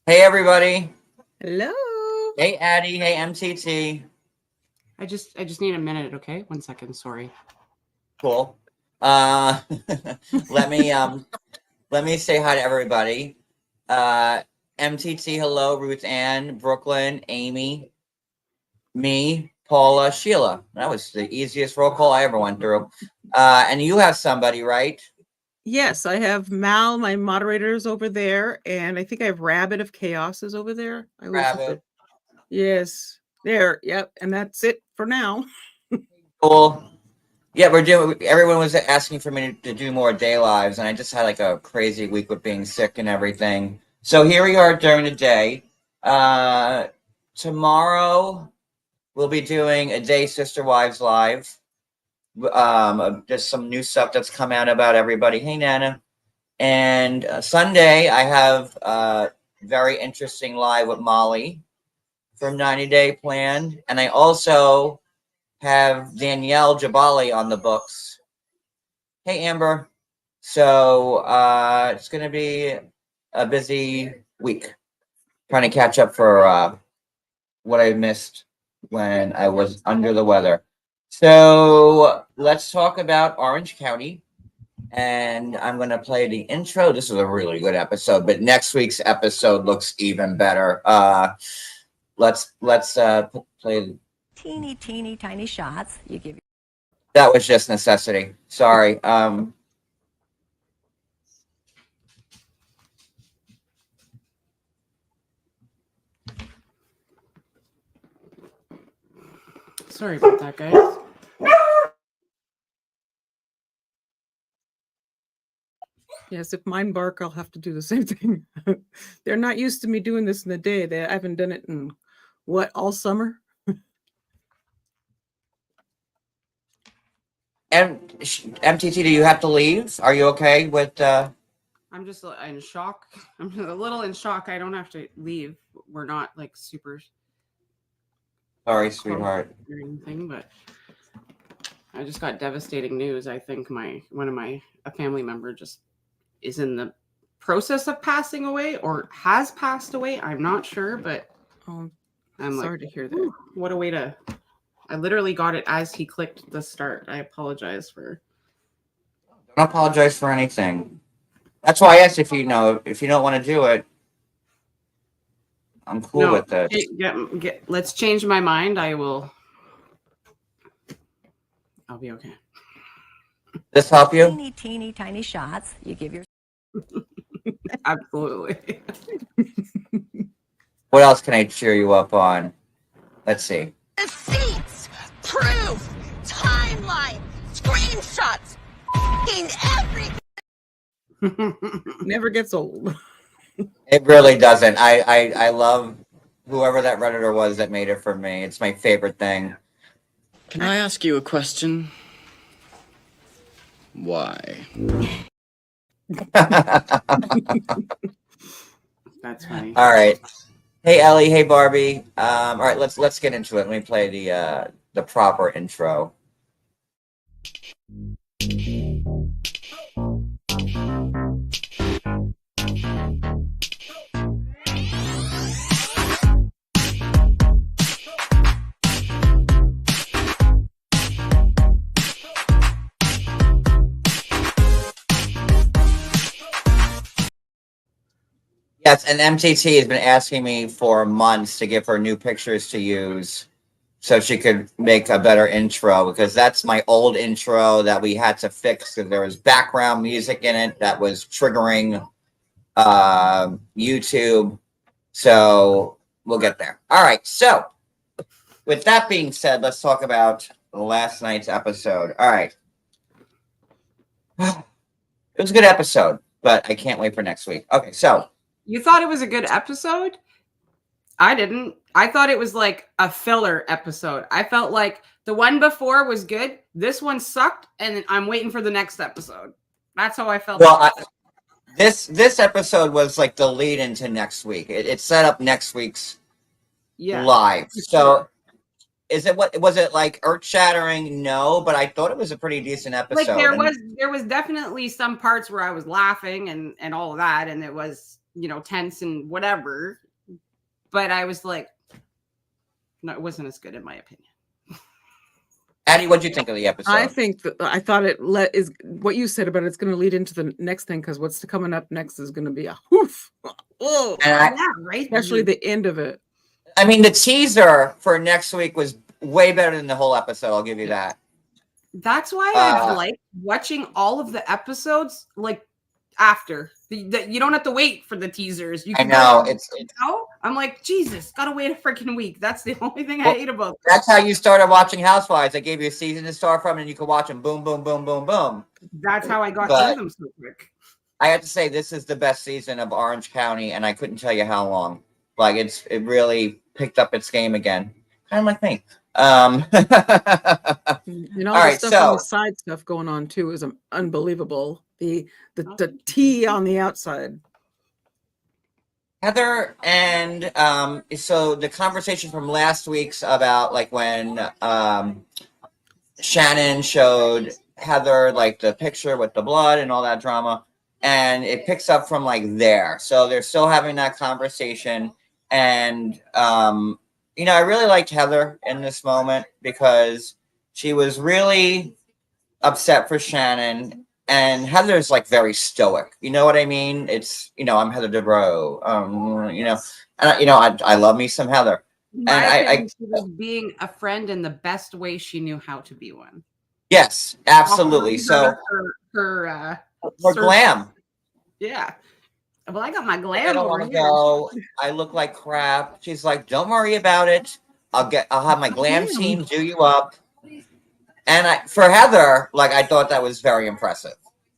Hey everybody. Hello. Hey Addi. Hey MTT. I just need a minute, okay? 1 second, sorry. Cool. Uh, let me let me say hi to everybody. Uh, MTT, hello, Ruth Ann, Brooklyn, Amy, me, Paula, Sheila. That was the easiest roll call I ever went through. And you have somebody, right? Yes, I have Mal, my moderator's over there, and I think I have Rabbit of Chaos is over there. I always have to. Rabbit. Yes, there. Yep, and that's it for now. Cool. Yeah, we're doing. Everyone was asking for me to do more day lives, and I just had like a crazy week with being sick and everything. So here we are during the day. Tomorrow we'll be doing a day Sister Wives live. Just some new stuff that's come out about everybody. Hey Nana. And Sunday I have very interesting live with Molly from 90 Day Plan, and I also have Danielle Jabali on the books. Hey, Amber. So it's going to be a busy week trying to catch up for what I missed when I was under the weather. So let's talk about Orange County. And I'm going to play the intro. This is a really good episode, but next week's episode looks even better. Let's play. Teeny tiny shots. You give. That was just necessity. Sorry. Sorry about that, guys. Yes, if mine bark, I'll have to do the same thing. They're not used to me doing this in the day. I haven't done it in all summer? And MTT, do you have to leave? Are you okay with? I'm just in shock. I'm a little in shock. I don't have to leave. We're not like super. Sorry, sweetheart. Or anything, but I just got devastating news. I think a family member just is in the process of passing away or has passed away. I'm not sure, but I'm sorry to hear that. What a way to. I literally got it as he clicked the start. I apologize for. Don't apologize for anything. That's why I asked if you don't want to do it. I'm cool with it. Let's change my mind. I'll be okay. This help you? Teeny tiny shots. You give your. Absolutely. What else can I cheer you up on? Let's see. Receipts, proof, timeline, screenshots, everything. Never gets old. It really doesn't. I love whoever that Redditor was that made it for me. It's my favorite thing. Can I ask you a question? Why? That's funny. All right. Hey Ellie. Hey Barbie. All right. Let's get into it. Let me play the proper intro. Yes, and MTT has been asking me for months to give her new pictures to use so she could make a better intro, because that's my old intro that we had to fix because there was background music in it that was triggering YouTube. So we'll get there. All right. So with that being said, let's talk about last night's episode. All right. It was a good episode, but I can't wait for next week. Okay, so. You thought it was a good episode? I didn't. I thought it was like a filler episode. I felt like the one before was good. This one sucked, and I'm waiting for the next episode. That's how I felt. Well, this episode was like the lead into next week. It set up next week's live. So was it like earth shattering? No, but I thought it was a pretty decent episode. Like there was definitely some parts where I was laughing and all of that, and it was tense and whatever. But I was like, no, it wasn't as good in my opinion. Addie, what'd you think of the episode? I thought is what you said about it's going to lead into the next thing, because what's coming up next is going to be a whoof. Oh, And Yeah, right. especially the end of it. I mean, the teaser for next week was way better than the whole episode. I'll give you that. That's why I like watching all of the episodes like after. You don't have to wait for the teasers. You I can know go. I'm like, Jesus, gotta wait a freaking week. That's the only thing I hate about this. that's how you started watching Housewives. I gave you a season to start from, and you could watch them boom, boom, boom, boom, boom. That's how I got But- through them so quick. I have to say, this is the best season of Orange County, and I couldn't tell you how long. Like it really picked up its game again, kind of like me. And all All the right, stuff so- on the side stuff going on too is unbelievable. The tea on the outside. Heather and so the conversation from last week's about like when Shannon showed Heather like the picture with the blood and all that drama, and it picks up from like there. So they're still having that conversation, and I really liked Heather in this moment because she was really upset for Shannon. And Heather's like very stoic. You know what I mean? It's, I'm Heather Dubrow. And I love me some Heather. My And opinion, she was being a friend in the best way she knew how to be one. Yes, absolutely. So her glam. Yeah. Well, I got my I glam don't over want to here. go. I look like crap. She's like, don't worry about it. I'll have my glam team do you up. And for Heather, like I thought that was very impressive.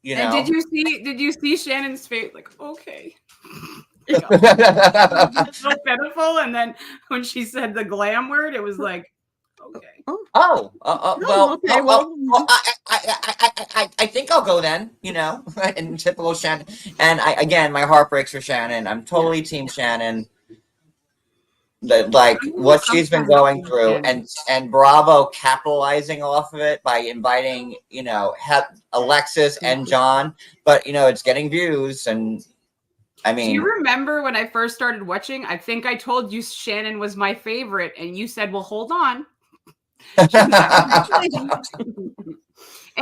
And did you see Shannon's face? Like, okay. know? So pitiful. And then when she said the glam word, it was like, okay. I think I'll go then, in typical Shannon. And again, my heart breaks for Shannon. I'm totally team Shannon. Like what she's been going through, and Bravo capitalizing off of it by inviting, Alexis and John, but it's getting views, and I mean, do you remember when I first started watching? I think I told you Shannon was my favorite, and you said, "Well, hold on." And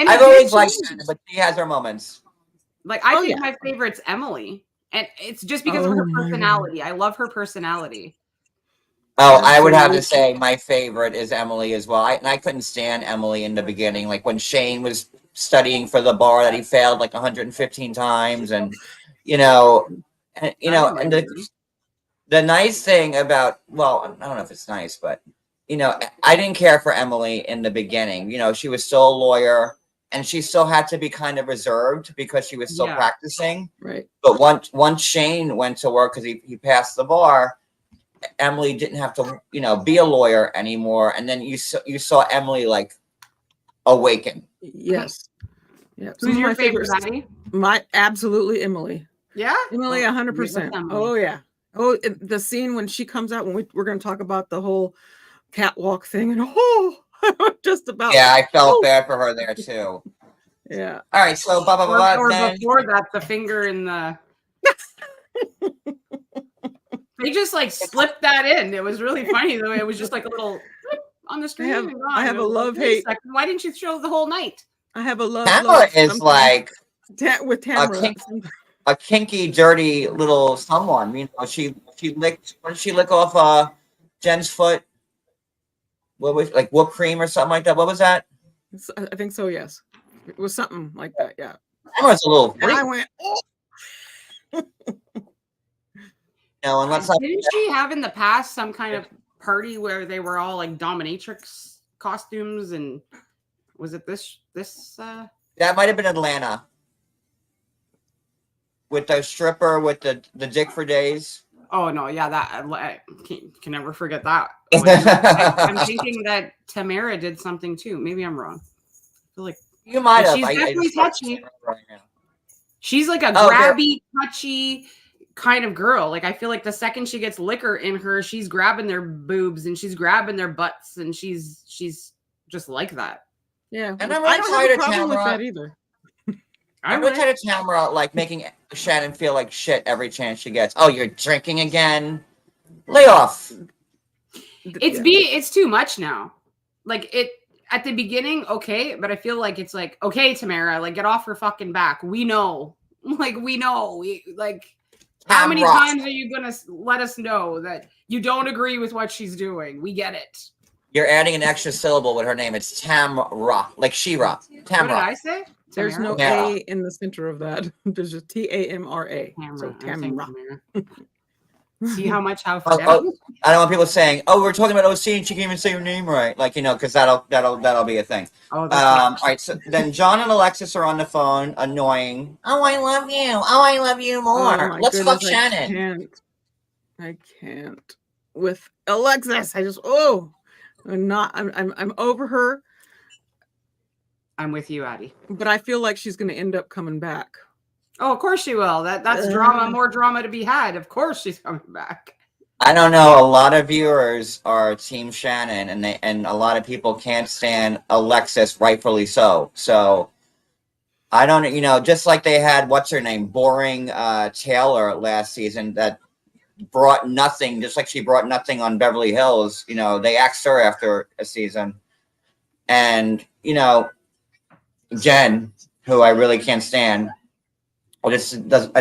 I've always liked Shannon, but she has her moments. Like I think my favorite's Emily, and it's just because of her personality. I love her personality. Oh, I would have to say my favorite is Emily as well. I couldn't stand Emily in the beginning. Like when Shane was studying for the bar that he failed like 115 times, and the nice thing about, well, I don't know if it's nice, but I didn't care for Emily in the beginning. She was still a lawyer, and she still had to be kind of reserved because she was still practicing. Right. But once Shane went to work because he passed the bar, Emily didn't have to, be a lawyer anymore. And then you saw Emily like awaken. Yes. Yeah. Who's your favorite, Addi? Absolutely Emily. Yeah, Emily, 100%. Oh yeah. Oh, the scene when she comes out, when we're going to talk about the whole catwalk thing, and just about. Yeah, I felt bad for her there too. Yeah. All right, so or before that, the finger in the. They just like slipped that in. It was really funny though. It was just like a little on the screen. I have a love-hate. Why didn't you show the whole night? I have a love. Tamara is like with Tamara. A kinky, dirty little someone. She licked. What did she lick off Jen's foot? What was like whipped cream or something like that? What was that? I think so. Yes, it was something like that. Yeah. Tamara's a little. And I went. Oh. Unless didn't she have in the past some kind of party where they were all like dominatrix costumes, and was it this that might have been Atlanta with the stripper with the dick for days. Oh no, yeah, that I can never forget that. I'm thinking that Tamara did something too. Maybe I'm wrong. I feel like you might have. She's definitely touchy. She's like a grabby, touchy kind of girl. Like I feel like the second she gets liquor in her, she's grabbing their boobs and she's grabbing their butts, and she's just like that. Yeah, and I'm I don't have a problem with Tamara. that either. I I'm really would. tired of Tamara like making Shannon feel like shit every chance she gets. Oh, you're drinking again? Lay off. It's Yeah. it's too much now. Like it at the beginning, okay, but I feel like it's like, okay, Tamara, like get off her fucking back. We know. Like we know. How many Tamara. times are you gonna let us know that you don't agree with what she's doing? We get it. You're adding an extra syllable with her name. It's Tamra, like She-Ra. What did Tamra. I say? There's Tamara? no Tamara. A in the center of that. There's just Tamra. So I'm saying Tamra. Tamara. See how Oh, forgettable? I don't want people saying, "Oh, we're talking about OC and she can't even say your name right." Like, because that'll be a thing. Oh, that's All right. So then John and Alexis are on the phone, annoying. Oh, I love you. Oh, I love you Oh more. my Let's fuck goodness, Shannon. I can't with Alexis. I'm over her, I'm with you, Addi. but I feel like she's going to end up coming back. Oh, of course she will. That's drama, more drama to be had. Of course she's coming back. I don't know. A lot of viewers are Team Shannon, and a lot of people can't stand Alexis, rightfully so. So I don't, just like they had what's her name, boring Taylor last season that brought nothing, just like she brought nothing on Beverly Hills. They axed her after a season, and Jen, who I really can't stand. I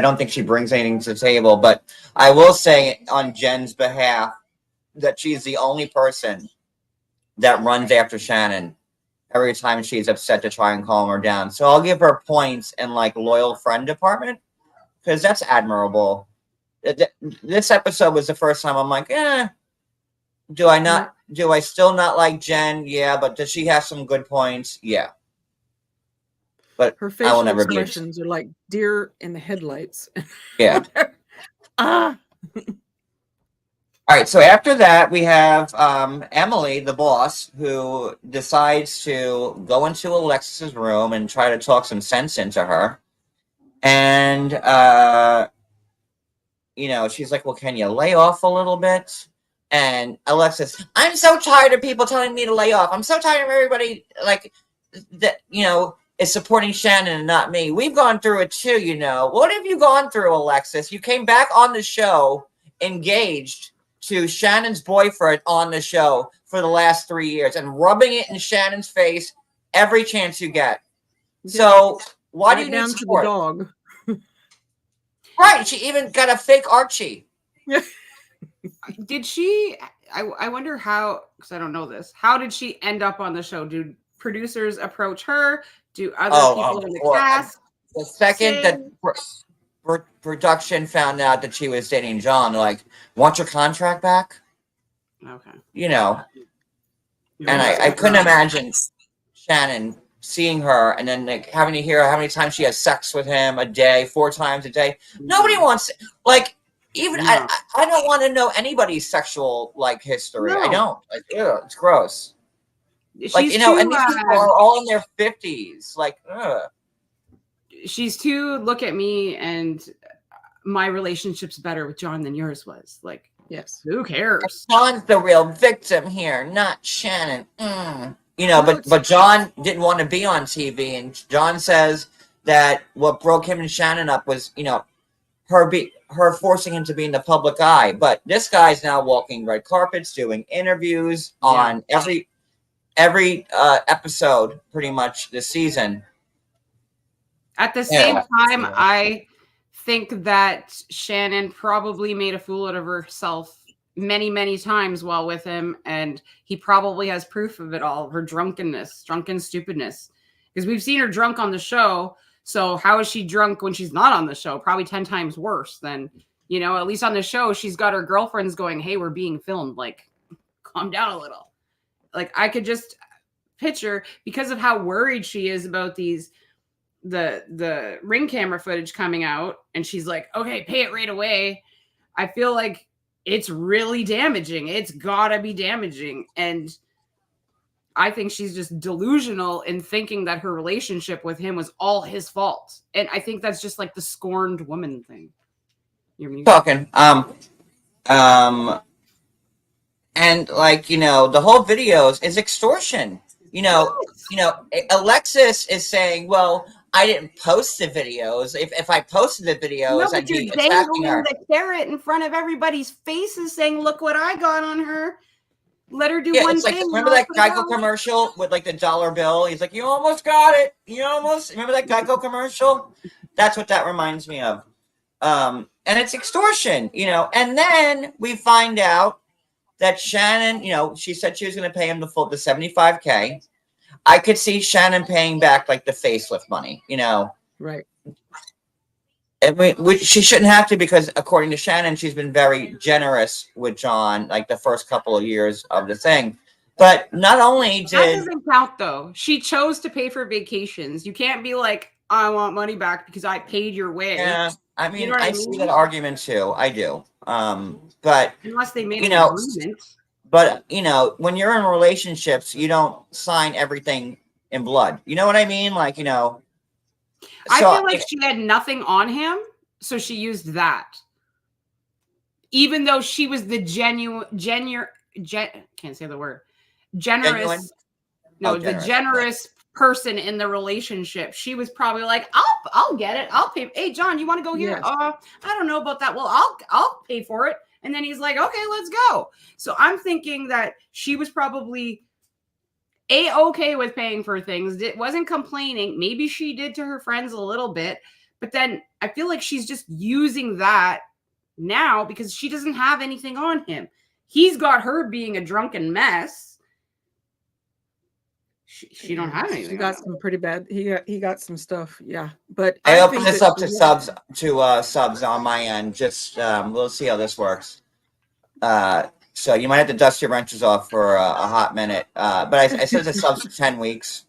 don't think she brings anything to the table, but I will say on Jen's behalf that she's the only person that runs after Shannon every time she's upset to try and calm her down. So I'll give her points in like loyal friend department because that's admirable. This episode was the first time I'm like, do I still not like Jen? Yeah, but does she have some good points? Yeah. But Her I will facial never be. expressions are like deer in the headlights. Yeah. Ah, All right, so after that, we have Emily, the boss, who decides to go into Alexis's room and try to talk some sense into her. And, she's like, well, can you lay off a little bit? And Alexis, I'm so tired of people telling me to lay off. I'm so tired of everybody, that, is supporting Shannon and not me. We've gone through it too, What have you gone through, Alexis? You came back on the show engaged to Shannon's boyfriend on the show for the last 3 years and rubbing it in Shannon's face every chance you get. So why do you down need to support? the dog? Right, she even got a fake Archie. Did she? I wonder how, because I don't know this. How did she end up on the show? Do producers approach her? Do other people in the cast? The second that production found out that she was dating John, like, want your contract back? Okay. And I couldn't imagine Shannon seeing her and then like having to hear how many times she has sex with him a day, 4 times a day. Nobody wants even No. I don't want to know anybody's sexual history. No. I don't. Ew, it's gross. She's And these people are all in their 50s. She's too look at me and my relationship's better with John than yours was. Like, Yes. who cares? John's the real victim here, not Shannon. But John didn't want to be on TV, and John says that what broke him and Shannon up was, her forcing him to be in the public eye. But this guy's now walking red carpets, doing interviews on every episode, pretty much this season. At the same time, I think that Shannon probably made a fool out of herself many, many times while with him, and he probably has proof of it all, her drunken stupidness. Because we've seen her drunk on the show, so how is she drunk when she's not on the show? Probably 10 times worse than, at least on the show, she's got her girlfriends going, hey, we're being filmed, calm down a little. I could just picture, because of how worried she is about the ring camera footage coming out, and she's like, okay, pay it right away. I feel like it's really damaging. It's gotta be damaging. And I think she's just delusional in thinking that her relationship with him was all his fault. And I think that's just the scorned woman thing. Talking. And the whole videos is extortion. Alexis is saying, well, I didn't post the videos. If I posted the videos, No, I'd but you're be attacking dangling her. the carrot in front of everybody's faces, saying, "Look what I got on her." Let her do Yeah, one it's like thing. remember and I'll that put it Geico out. commercial with like the dollar bill? He's like, "You almost got it. You almost remember that Geico commercial?" That's what that reminds me of. And it's extortion, And then we find out that Shannon, she said she was going to pay him the 75K. I could see Shannon paying back like the facelift money, Right. And which she shouldn't have to, because according to Shannon, she's been very generous with John, like the first couple of years of the thing. But not only That did doesn't count, though. She chose to pay for vacations. You can't be like, "I want money back because I paid your way." yeah, I mean, You know what I see mean? that argument too. I do. But Unless they made you an know, agreement. but when you're in relationships, you don't sign everything in blood. You know what I mean? Like, I so feel like she had nothing on him, so she used that. Even though she was the can't say the word. Generous. Genuine? No, Oh, the generous. generous person in the relationship. She was probably like, I'll get it. I'll pay. Hey, John, you want to go here? Yes. I don't know about that. Well, I'll pay for it. And then he's like, okay, let's go. So I'm thinking that she was probably okay with paying for things. It wasn't complaining. Maybe she did to her friends a little bit, but then I feel like she's just using that now because she doesn't have anything on him. He's got her being a drunken mess. She don't have anything. He got some pretty bad. He got some stuff. Yeah, but I open think this that- up to subs on my end. Just we'll see how this works. So you might have to dust your wrenches off for a hot minute. But I said the subs for 10 weeks.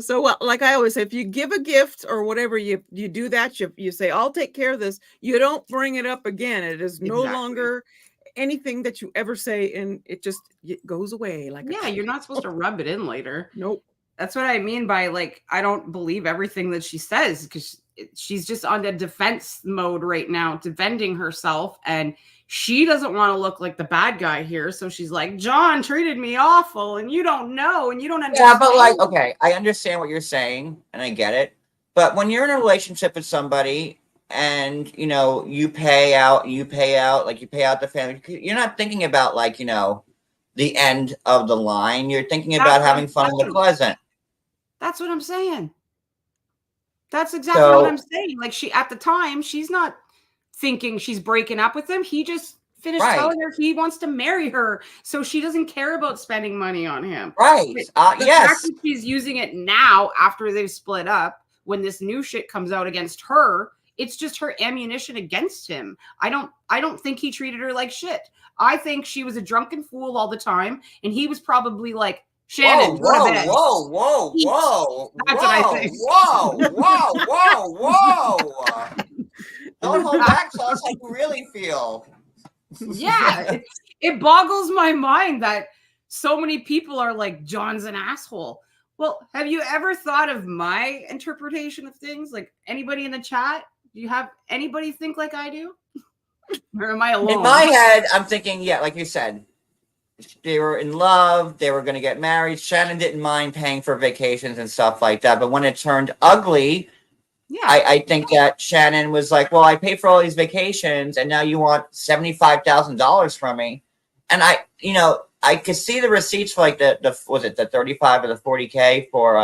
So well, like I always say, if you give a gift or whatever, you do that. You say, "I'll take care of this." You don't bring it up again. It is no Exactly. longer anything that you ever say, and it goes away. Like Yeah, you're not supposed to rub it in later. Nope. That's what I mean by like I don't believe everything that she says because she's just on the defense mode right now, defending herself, and she doesn't want to look like the bad guy here. So she's like, "John treated me awful, and you don't know, and you don't understand." Yeah, but like, okay, I understand what you're saying, and I get it. But when you're in a relationship with somebody, and you pay out, like you pay out the family, you're not thinking about like the end of the line. You're thinking about having fun in the present. That's what I'm saying. That's exactly what I'm saying. Like at the time, she's not thinking she's breaking up with him. He just finished telling her he wants to marry her. So she doesn't care about spending money on him. Right. The Yes. fact that she's using it now after they've split up, when this new shit comes out against her, it's just her ammunition against him. I don't think he treated her like shit. I think she was a drunken fool all the time. And he was probably like, "Shannon, go to bed." Whoa. That's what I think. Whoa. Don't hold back. Tell us how you really feel. Yeah. It boggles my mind that so many people are like, "John's an asshole." Well, have you ever thought of my interpretation of things? Like anybody in the chat? Do you have anybody think like I do? Or am I alone? In my head, I'm thinking, yeah, like you said, they were in love. They were going to get married. Shannon didn't mind paying for vacations and stuff like that. But when it turned ugly, Yeah. I think that Shannon was like, "Well, I paid for all these vacations, and now you want $75,000 from me." And I could see the receipts for like the was it the 35 or the 40K for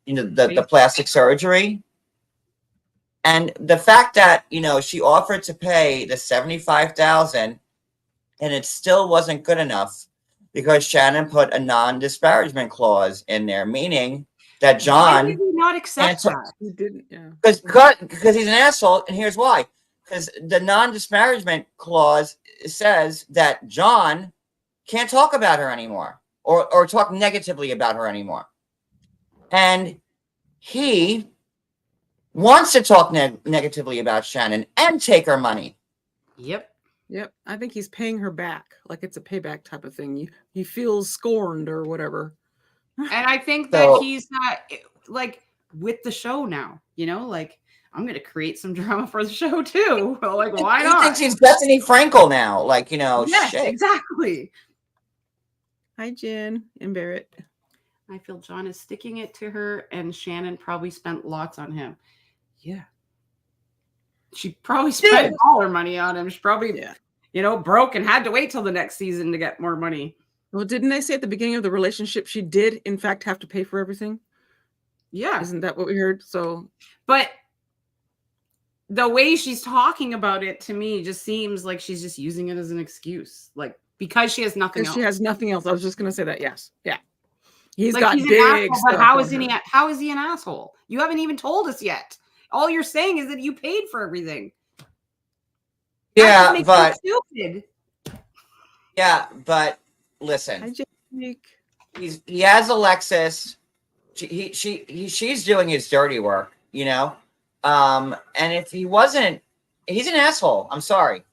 the plastic surgery. And the fact that she offered to pay the 75,000, and it still wasn't good enough because Shannon put a non-disparagement clause in there, meaning that Why John did he not accept that? He didn't. Yeah. because he's an asshole, and here's why: because the non-disparagement clause says that John can't talk about her anymore or talk negatively about her anymore, and he wants to talk negatively about Shannon and take her money. Yep. I think he's paying her back, like it's a payback type of thing. He feels scorned or whatever. And I think that he's not like with the show now, like I'm going to create some drama for the show too. Like, why not? He thinks he's Bethany Frankel now. Like, Yes, shit. exactly. Hi, Jen and Barrett. I feel John is sticking it to her, and Shannon probably spent lots on him. Yeah. She probably spent all her money on him. She probably, broke and had to wait till the next season to get more money. Well, didn't they say at the beginning of the relationship she did, in fact, have to pay for everything? Yeah. Isn't that what we heard? So, but the way she's talking about it to me just seems like she's just using it as an excuse, like because she has nothing else. She has nothing else. I was just going to say that. Yes. Yeah. He's like got he's big asshole, stuff. But how is he an asshole? You haven't even told us yet. All you're saying is that you paid for everything. Yeah, but stupid. Yeah, but listen, he has Alexis. She's doing his dirty work, and if he wasn't, he's an asshole. I'm sorry.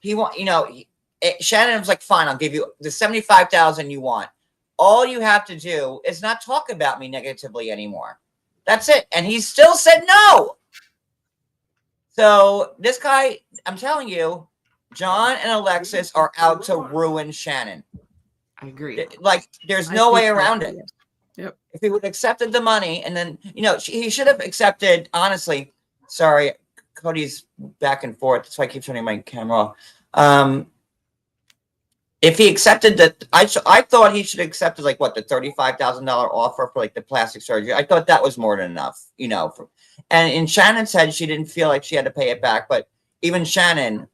Shannon was like, fine, I'll give you the $75,000 you want. All you have to do is not talk about me negatively anymore. That's it. And he still said no. So this guy, I'm telling you, John and Alexis are out to ruin Shannon. I agree. Like, there's no way around it. Yep. If he would have accepted the money, and then, he should have accepted, honestly, sorry, Cody's back and forth. That's why I keep turning my camera off. If he accepted that, I thought he should have accepted the $35,000 offer for the plastic surgery. I thought that was more than enough, and in Shannon's head, she didn't feel like she had to pay it back, but even Shannon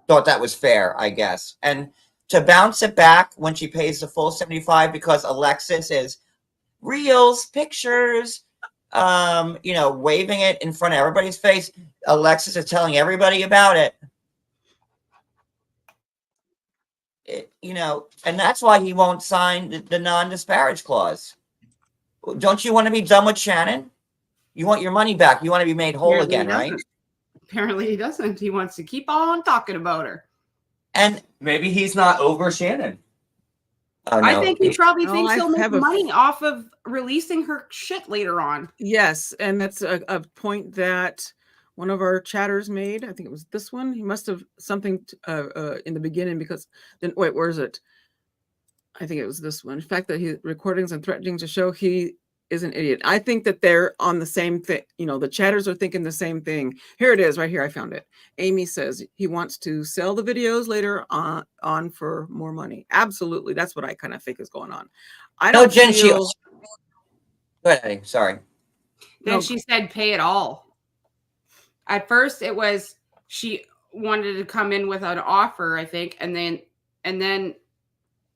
thought that was fair, I guess. And to bounce it back when she pays the full 75 because Alexis is reels, pictures, waving it in front of everybody's face. Alexis is telling everybody about it. And that's why he won't sign the non-disparage clause. Don't you want to be done with Shannon? You want your money back. You want to be made whole again, right? Apparently he doesn't. He wants to keep on talking about her. And maybe he's not over Shannon. Oh, no. I think he probably thinks he'll make have a- money off of releasing her shit later on. Yes, and that's a point that one of our chatters made. I think it was this one. He must have something in the beginning because then wait, where is it? I think it was this one. The fact that he recordings and threatening to show he is an idiot. I think that they're on the same thing. The chatters are thinking the same thing. Here it is, right here. I found it. Amy says he wants to sell the videos later on for more money. Absolutely, that's what I kind of think is going on. I don't Jen, feel. Go ahead, Eddie. Sorry. Then she said, "Pay it all." At first, it was she wanted to come in with an offer, I think, and then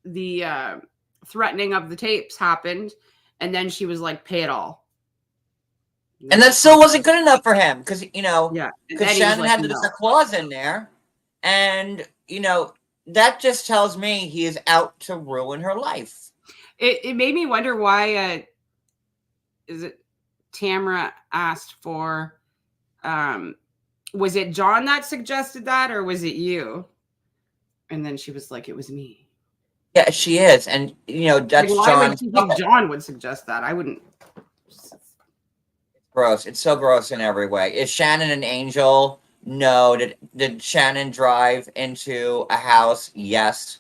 the threatening of the tapes happened, and then she was like, "Pay it all." And that still wasn't good enough for him because Yeah, because Shannon had the clause in there, and that just tells me he is out to ruin her life. It made me wonder why. Is it Tamara asked for? Was it John that suggested that, or was it you? And then she was like, "It was me." Yeah, she is, and that's why John. would you think John would suggest that? I wouldn't. Gross. It's so gross in every way. Is Shannon an angel? No. Did Shannon drive into a house? Yes.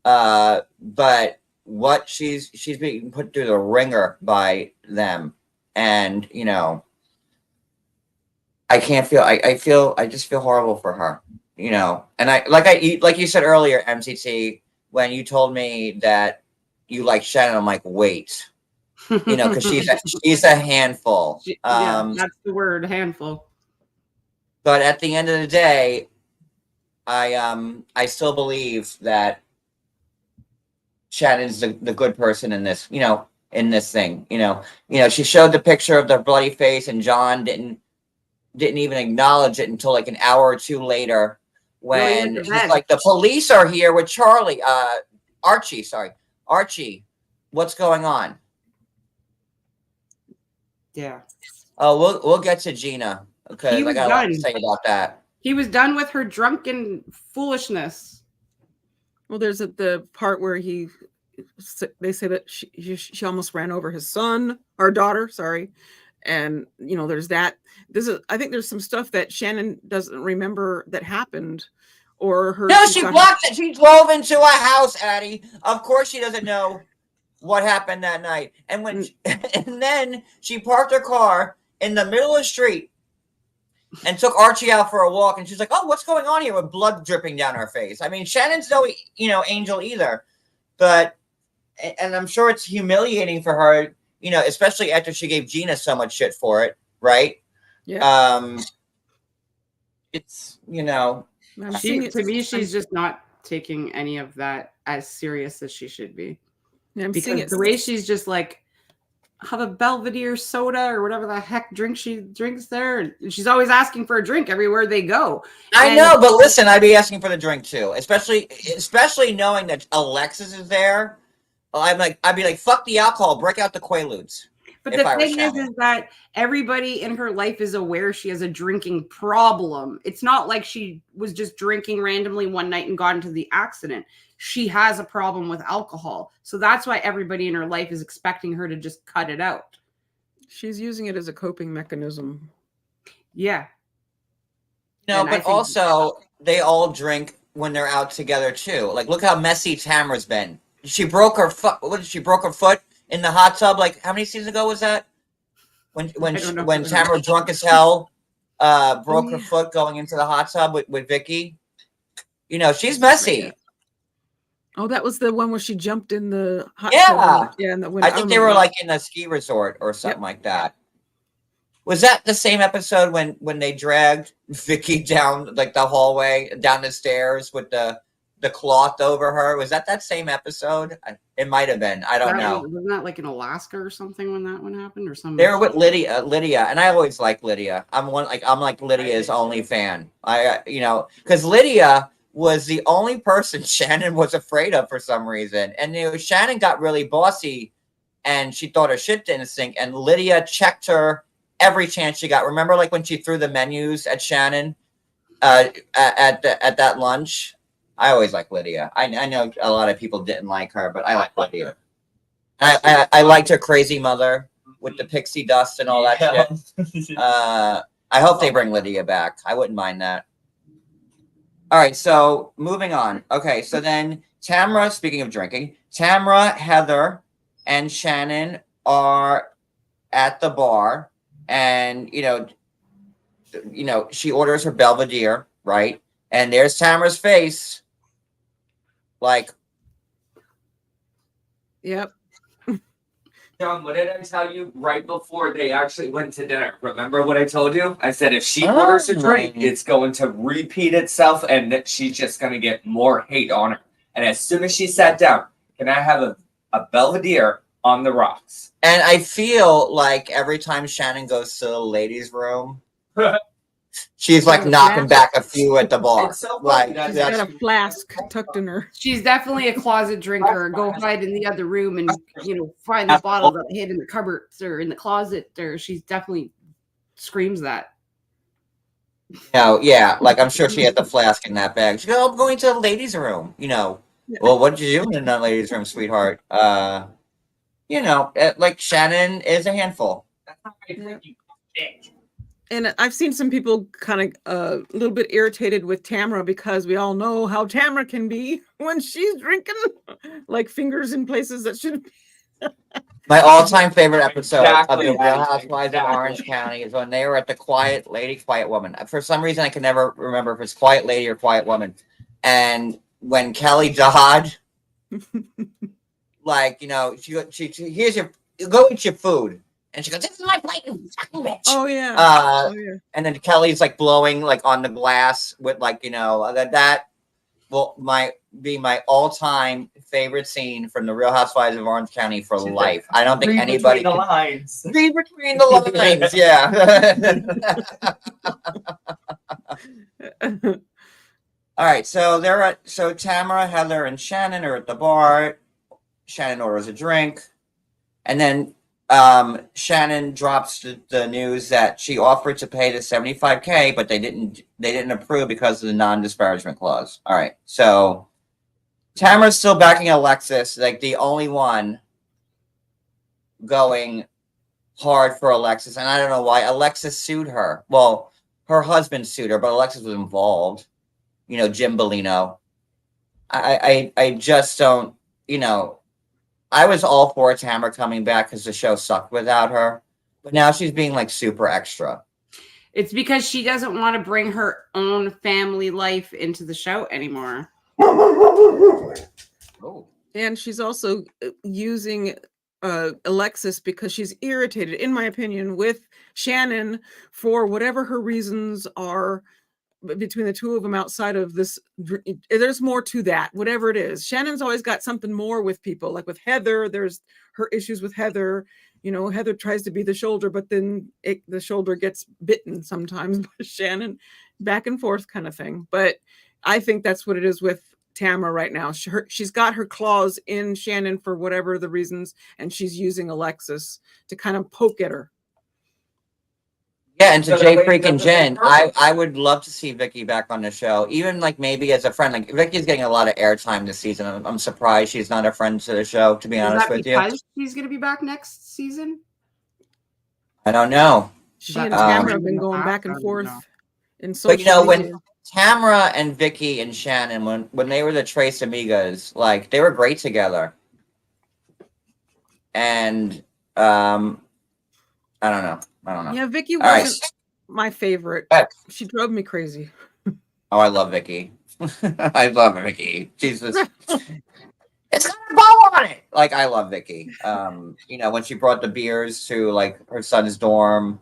But what she's being put through the ringer by them, and I can't feel. I just feel horrible for her. And like you said earlier, MCT, when you told me that you like Shannon, I'm like, wait. Because she's a handful. That's the word, handful. But at the end of the day, I still believe that Shannon's the good person in this, in this thing. She showed the picture of the bloody face, and John didn't even acknowledge it until an hour or two later when he's like, the police are here with Archie, what's going on? Yeah. Oh, we'll get to Gina because I got a lot to say about that. He was done with her drunken foolishness. Well, there's the part where they say that she almost ran over his son or daughter, sorry. And there's that. I think there's some stuff that Shannon doesn't remember that happened, or her. No, she blocked it. She drove into a house, Addi. Of course, she doesn't know. what happened that night. And when and then she parked her car in the middle of the street and took Archie out for a walk. And she's like, "Oh, what's going on here?" With blood dripping down her face. I mean, Shannon's no, angel either, but and I'm sure it's humiliating for her, especially after she gave Gina so much shit for it, right? Yeah. It's I'm seeing it. To me, she's just not taking any of that as serious as she should be. Yeah, I'm seeing Because it. the way she's just like, have a Belvedere soda or whatever the heck drink she drinks there. And she's always asking for a drink everywhere they go. I know, but listen, I'd be asking for the drink too, especially knowing that Alexis is there. I'd be like, fuck the alcohol, break out the Quaaludes. But the thing is that everybody in her life is aware she has a drinking problem. It's not like she was just drinking randomly one night and got into the accident. She has a problem with alcohol. So that's why everybody in her life is expecting her to just cut it out. She's using it as a coping mechanism. Yeah. No, but also they all drink when they're out together too. Like, look how messy Tamara's been. She broke her foot. What did she broke her foot in the hot tub? Like, how many seasons ago was that? When Tamara, drunk as hell, broke her foot going into the hot tub with Vicky. She's messy. Oh, that was the one where she jumped in the hot tub. Yeah, I think they were like in a ski resort or something like that. Was that the same episode when they dragged Vicky down like the hallway, down the stairs with the cloth over her? Was that same episode? It might have been. I don't know. Wasn't that like in Alaska or something when that one happened or something? They were with Lydia, and I always like Lydia. I'm like Lydia's only fan. Because Lydia was the only person Shannon was afraid of for some reason. And Shannon got really bossy and she thought her shit didn't sink, and Lydia checked her every chance she got. Remember, like when she threw the menus at Shannon at that lunch? I always like Lydia. I know a lot of people didn't like her, but I like Lydia. I liked her crazy mother with the pixie dust and all that shit. I hope they bring Lydia back. I wouldn't mind that. All right, so moving on. Okay, so then Tamara, speaking of drinking, Tamara, Heather, and Shannon are at the bar, and she orders her Belvedere, right? And there's Tamara's face. Like, yep. John, what did I tell you right before they actually went to dinner? Remember what I told you? I said if she orders a drink, it's going to repeat itself and that she's just going to get more hate on her. And as soon as she sat down, can I have a Belvedere on the rocks? And I feel like every time Shannon goes to the ladies' room, she's like knocking back a few at the bar. It's so like She's got a flask tucked in her. She's definitely a closet drinker. Go hide in the other room and find the bottle that hid in the cupboards or in the closet. Or she's definitely screams that. Yeah, like I'm sure she had the flask in that bag. She goes, "I'm going to the ladies' room." Well, what did you do in the ladies' room, sweetheart? Like Shannon is a handful. And I've seen some people kind of a little bit irritated with Tamara because we all know how Tamara can be when she's drinking, like fingers in places that shouldn't be. My all-time favorite episode of Exactly. the Real Housewives of Orange County is when they were at the Quiet Woman. For some reason, I can never remember if it's Quiet Lady or Quiet Woman. And when Kelly Dodd, she here's your, go eat your food. And she goes, "This is my plate, you fucking bitch." Oh yeah. And then Kelly's like blowing like on the glass with that will be my all-time favorite scene from the Real Housewives of Orange County for life. I don't think anybody can lines. read between the lines. Yeah. All right, so Tamara, Heather, and Shannon are at the bar. Shannon orders a drink, and then Shannon drops the news that she offered to pay the $75K, but they didn't approve because of the non-disparagement clause. All right, so Tamara's still backing Alexis, like the only one going hard for Alexis, and I don't know why. Alexis sued her. Well, her husband sued her, but Alexis was involved. Jim Bellino. I just don't. I was all for Tamara coming back because the show sucked without her, but now she's being like super extra. It's because she doesn't want to bring her own family life into the show anymore. Oh. And she's also using Alexis because she's irritated, in my opinion, with Shannon for whatever her reasons are between the two of them outside of this. There's more to that, whatever it is. Shannon's always got something more with people, like with Heather. There's her issues with Heather. You know, Heather tries to be the shoulder, but then the shoulder gets bitten sometimes by Shannon, back and forth kind of thing. But I think that's what it is with Tamara right now. She's got her claws in Shannon for whatever the reasons, and she's using Alexis to kind of poke at her. Yeah, and to So Jay the way freaking that's Jen, perfect. I would love to see Vicky back on the show, even like maybe as a friend. Like Vicky's getting a lot of airtime this season. I'm surprised she's not a friend to the show, to be Is honest that with you. because she's going to be back next season? I don't know. She and That's Tamara have in been the going past, back I and don't forth know. in But you social know, media. when Tamara and Vicky and Shannon, when they were the Trace Amigas, like they were great together. And I don't know. Yeah, Vicky All right. wasn't my favorite. Back. She drove me crazy. Oh, I love Vicky. I love Vicky. Jesus. It's got a bow on it. Like I love Vicky. You know, when she brought the beers to like her son's dorm,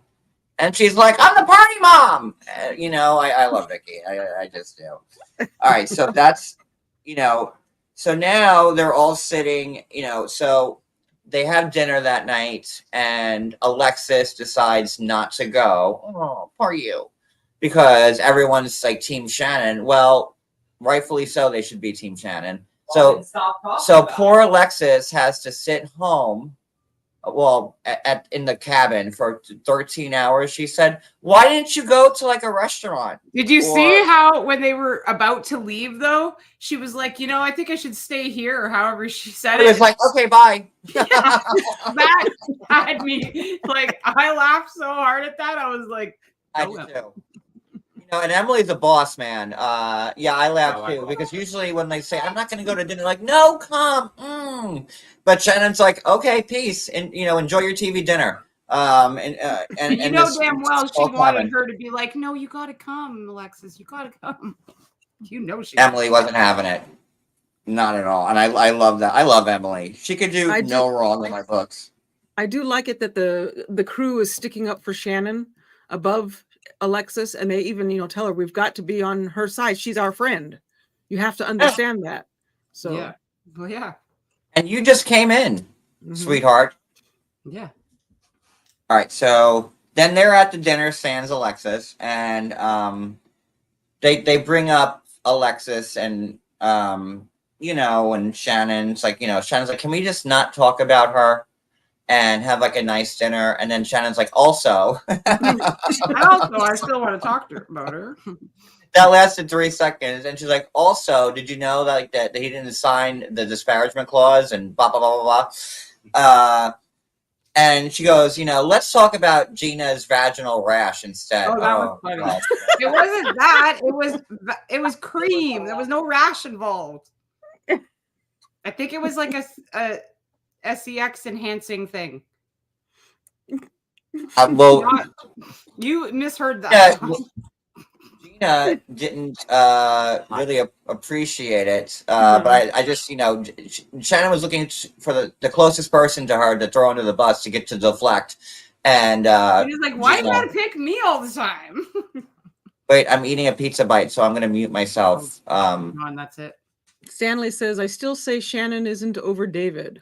and she's like, "I'm the party mom." You know, I love Vicky. I just do. All right, so that's you know, so now they're all sitting. You know, so they have dinner that night, and Alexis decides not to go. Oh, poor you, because everyone's like Team Shannon. Well, rightfully so. They should be Team Shannon. So poor Alexis has to sit home, well, in the cabin for 13 hours. She said, "Why didn't you go to like a restaurant?" Did you Or- see how when they were about to leave, though, she was like, you know, I think I should stay here, or however she said It it. was like, "Okay, bye." That had me, like, I laughed so hard at that. I was like, I oh, do too. You know, and Emily's a boss, man. Yeah, I laugh Oh, I too love because usually when they say, "I'm not going to go to dinner," like, "No, come." But Shannon's like, "Okay, peace, and you know, enjoy your TV dinner." And you know this damn well she small wanted cabin. her to be like, no, you gotta come, Alexis. You gotta come. You know she Emily wasn't having it, not at all. And I love that. I love Emily. She could do I no do- wrong in my books. I do like it that the crew is sticking up for Shannon above Alexis, and they even, you know, tell her we've got to be on her side. She's our friend. You have to understand that. So Yeah. Well, yeah. And you just came in, mhm. sweetheart. Yeah. All right, so then they're at the dinner, sans Alexis, and they bring up Alexis and you know, and Shannon's like, you know, Shannon's like, "Can we just not talk about her and have like a nice dinner?" And then Shannon's like, "Also," I still want to talk to her about her. that lasted 3 seconds, and she's like, "Also, did you know that like that he didn't sign the disparagement clause and blah blah blah blah blah." And she goes, "You know, let's talk about Gina's vaginal rash instead." Oh, that was funny. God. It wasn't that. It was cream. There was no rash involved. I think it was like a sex enhancing thing. Well, You misheard that. yeah, Gina didn't really appreciate it, but I just, you know, Shannon was looking for the closest person to her to throw under the bus to get to deflect. And He was like, why Gina, you gotta pick me all the time? wait, I'm eating a pizza bite, so I'm going to mute myself. And that's it. Stanley says, I still say Shannon isn't over David.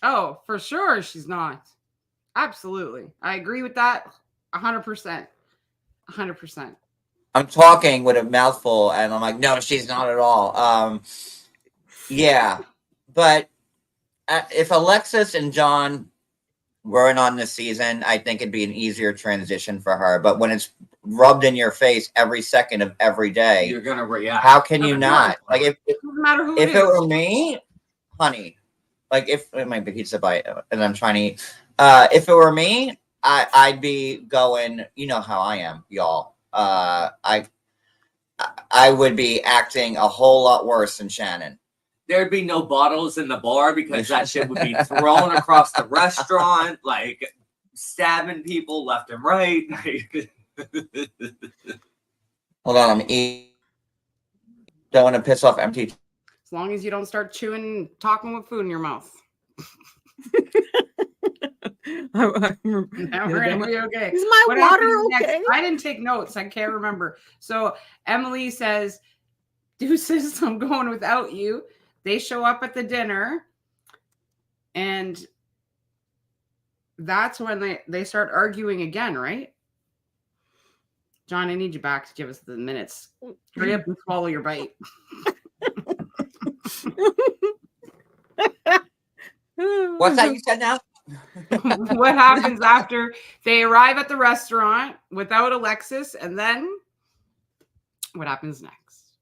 Oh, for sure she's not. Absolutely. I agree with that 100%. 100%. I'm talking with a mouthful, and I'm like, "No, she's not at all." Yeah, but if Alexis and John weren't on this season, I think it'd be an easier transition for her. But when it's rubbed in your face every second of every day, You're gonna react. how can you not? Like if Doesn't matter who if it it is. were me, honey, like if it might be pizza bite and I'm trying to eat, if it were me, I'd be going. You know how I am, y'all. I would be acting a whole lot worse than Shannon. there'd be no bottles in the bar because that shit would be thrown across the restaurant, like stabbing people left and right. Hold on, I'm eating. Don't want to piss off MT. As long as you don't start chewing and talking with food in your mouth. I We're gonna be okay. Is my What water happens next? okay? I didn't take notes. I can't remember. So Emily says, "Deuces, I'm going without you." They show up at the dinner, and that's when they start arguing again, right? John, I need you back to give us the minutes. Hurry up and swallow your bite. What's that you said now? What happens after they arrive at the restaurant without Alexis, and then what happens next?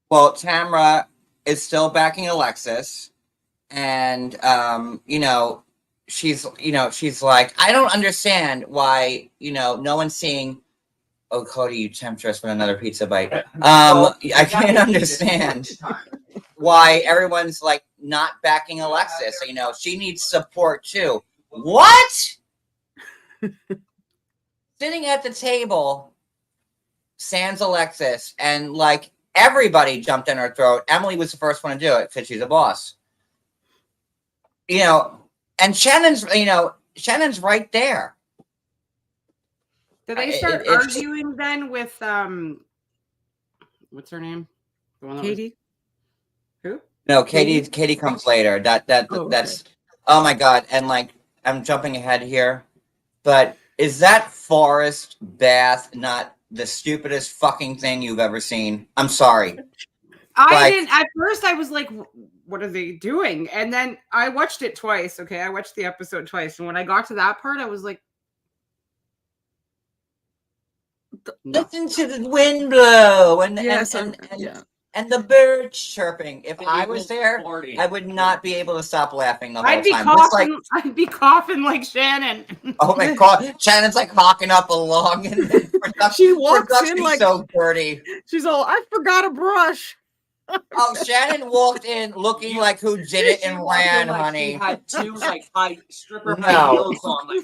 Well, Tamra is still backing Alexis, and she's like, I don't understand why no one's seeing. Oh, Cody, you temptress with another pizza bite. I can't understand why everyone's like not backing Alexis. She needs support too. What? Sitting at the table, sans Alexis, and like everybody jumped in her throat. Emily was the first one to do it because she's a boss. And Shannon's right there. Do they start arguing then with what's her name? The one that Katie? Who? No, Katie comes later. That's oh my god. And like I'm jumping ahead here, but is that forest bath not the stupidest fucking thing you've ever seen? I'm sorry. I didn't at first. I was like, what are they doing? And then I watched it twice. Okay, I watched the episode twice, and when I got to that part, I was like, no. Listen to the wind blow and the birds chirping. If I was there, I would not be able to stop laughing the whole time. I'd be coughing like Shannon. Oh my god, Shannon's like hawking up along, and she walks in like so dirty. She's all, I forgot a brush. Oh, Shannon walked in looking like who did it and ran, like honey. She had two like high stripper heels on, like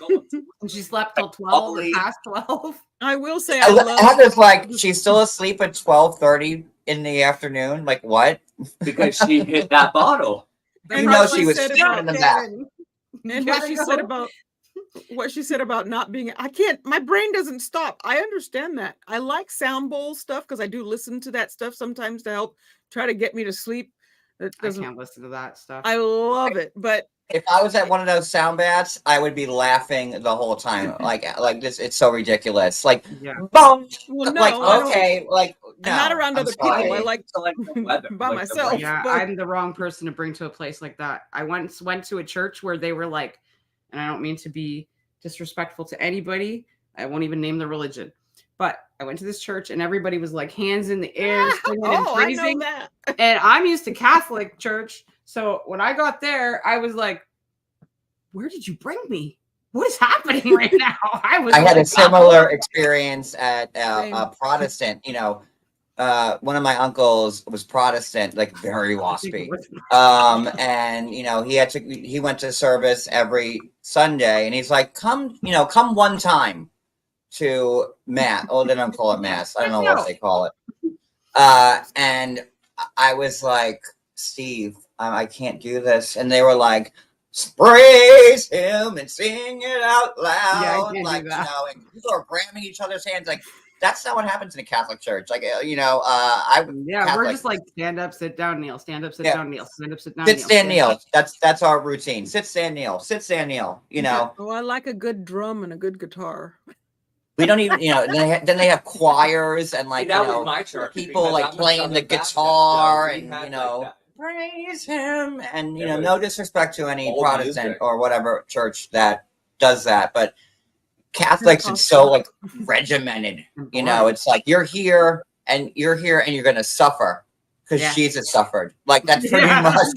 and she slept till 12 or past 12. I will say, Heather's like she's still asleep at 12:30 in the afternoon. Like what? Because she hit that bottle. She was sitting in the back. And what she said about not being, my brain doesn't stop. I understand that. I like sound bowl stuff because I do listen to that stuff sometimes to help try to get me to sleep. I can't listen to that stuff. I love it, but if I was at one of those sound baths, I would be laughing the whole time. like this, it's so ridiculous. Like, boom. Well, no, like okay, like no, I'm not around other people. I like by like myself. Yeah, but I'm the wrong person to bring to a place like that. I once went to a church where they were like, and I don't mean to be disrespectful to anybody. I won't even name the religion. But I went to this church and everybody was like hands in the air, singing and praising. I know that. And I'm used to Catholic church. So when I got there, I was like, where did you bring me? What is happening right now? I had a similar experience at a Protestant, one of my uncles was Protestant, like very waspy. And he went to service every Sunday and he's like, come one time to mass. Oh, they don't call it mass. I don't know what they call it. And I was like, Steve, I can't do this. And they were like, praise him and sing it out loud. Yeah, like, and people are grabbing each other's hands. Like, that's not what happens in a Catholic church. Like, we're just like stand up, sit down, kneel, stand up, sit down, kneel, stand up, sit down, sit, stand, kneel. That's our routine. Sit, stand, kneel. Sit, stand, kneel. Oh, I like a good drum and a good guitar. We don't even, then they have choirs and like, my church, people like playing the guitar and, praise him. And, no disrespect to any Protestant music or whatever church that does that. But Catholics, it's so like regimented, it's like you're here and you're going to suffer because Jesus suffered. Like that's pretty much.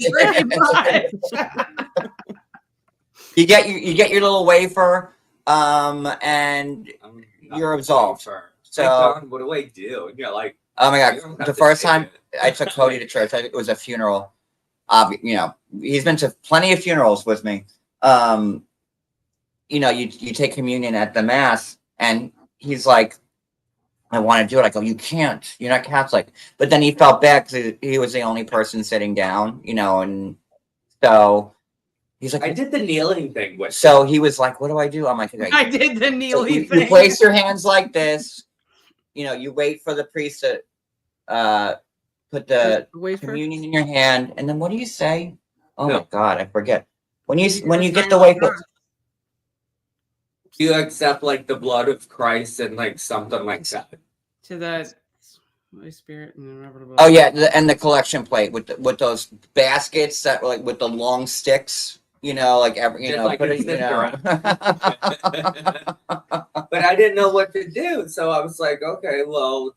You get your little wafer, and you're absolved. So what do I do? oh my god, the first time I took Cody to church. It was a funeral. You know, he's been to plenty of funerals with me. You know, you take communion at the mass, and he's like, I want to do it. I go, you can't. You're not Catholic. But then he felt bad because he was the only person sitting down, you know, and so he's like, I did the kneeling thing with. so he was like, what do I do? I'm like, okay. I did the So Neely you thing. place your hands like this. You know, you wait for the priest to put the wafer. communion in your hand, and then what do you say? Oh No. my God, I forget. When you get sign the of wafer, God. You accept like the blood of Christ and like something like that. To the Holy Spirit and inevitable. oh yeah, and the collection plate with those baskets that like with the long sticks. You know, like every you Just know, like put a it, you zipper. know. But I didn't know what to do, so I was like, okay, well,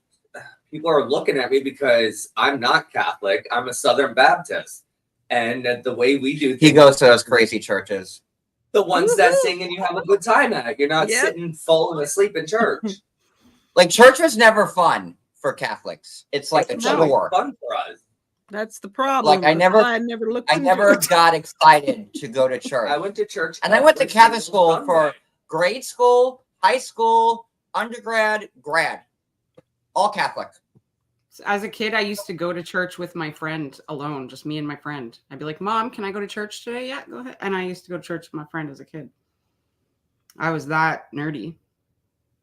people are looking at me because I'm not Catholic. I'm a Southern Baptist, and the way we do He things, goes to those crazy churches. the ones that Woohoo! sing and you have a good time at. You're not Yep. sitting falling asleep in church. Like church was never fun for Catholics. It's like a It's never chore. fun for us. That's the problem. Like, I That's never- why I never looked I into never it. got excited to go to church. I went to church, And I went to every Catholic single school for Sunday. grade school, high school, undergrad, grad. All Catholic. As a kid, I used to go to church with my friend alone, just me and my friend. I'd be like, Mom, can I go to church today? Yeah, go ahead. And I used to go to church with my friend as a kid. I was that nerdy.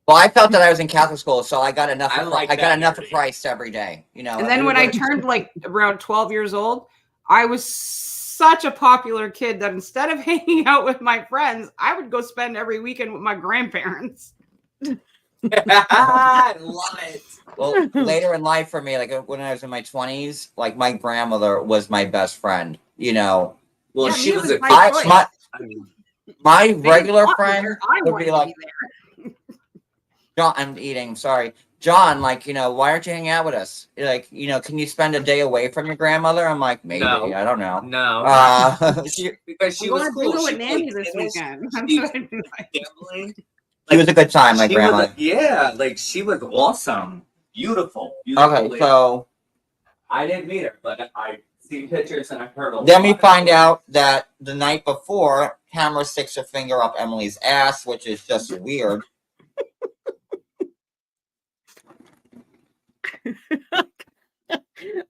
Well, I felt that I was in Catholic school, so I got enough. I Of, like I got that enough of nerdy. Christ every day. You know. And then when I turned like around 12 years old, I was such a popular kid that instead of hanging out with my friends, I would go spend every weekend with my grandparents. I love it. Well, later in life for me, like when I was in my 20s, like my grandmother was my best friend. You know, Well, Yeah, she me, it was was a my I, choice. my I mean, my They didn't regular want me friend there. I would wanted be to like, there. John, I'm eating. Sorry, John. Like, you know, why aren't you hanging out with us? Like, you know, can you spend a day away from your grandmother? I'm like, maybe. No. I don't know. no, She because she I'm was going to cool. bingo She with Nanny played this tennis, weekend. That's she what I'd be like. gambling. was a good time, my She grandmother. was, yeah, like she was awesome, beautiful, beautiful. Okay, lady. so I didn't meet her, but I seen pictures and I heard a then we lot. find out that the night before, Tamara sticks her finger up Emily's ass, which is just weird.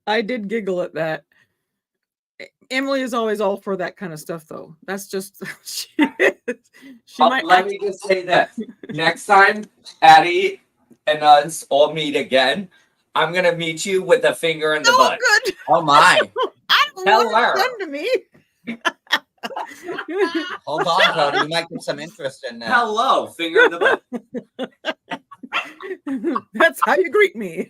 I did giggle at that. Emily is always all for that kind of stuff, though. That's just she might. Let me just say this: next time Addi and us all meet again, I'm gonna meet you with a finger in the Oh, butt. good. Oh my! I don't Tell know what her. it's done to me. Hold on, Cody. You might get some interest in that. Hello, finger in the butt. That's how you greet me.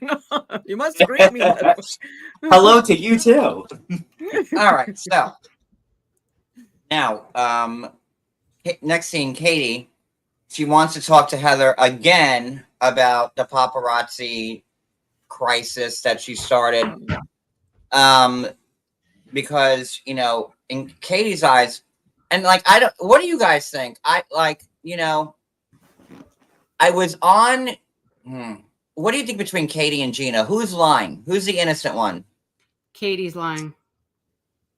You must greet me. that way. Hello to you too. All right, so now, next scene, Katie. She wants to talk to Heather again about the paparazzi crisis that she started. Because you know, in Katie's eyes, and like I don't. What do you guys think? I like, you know, I was on. What do you think between Katie and Gina? Who's lying? Who's the innocent one? Katie's lying.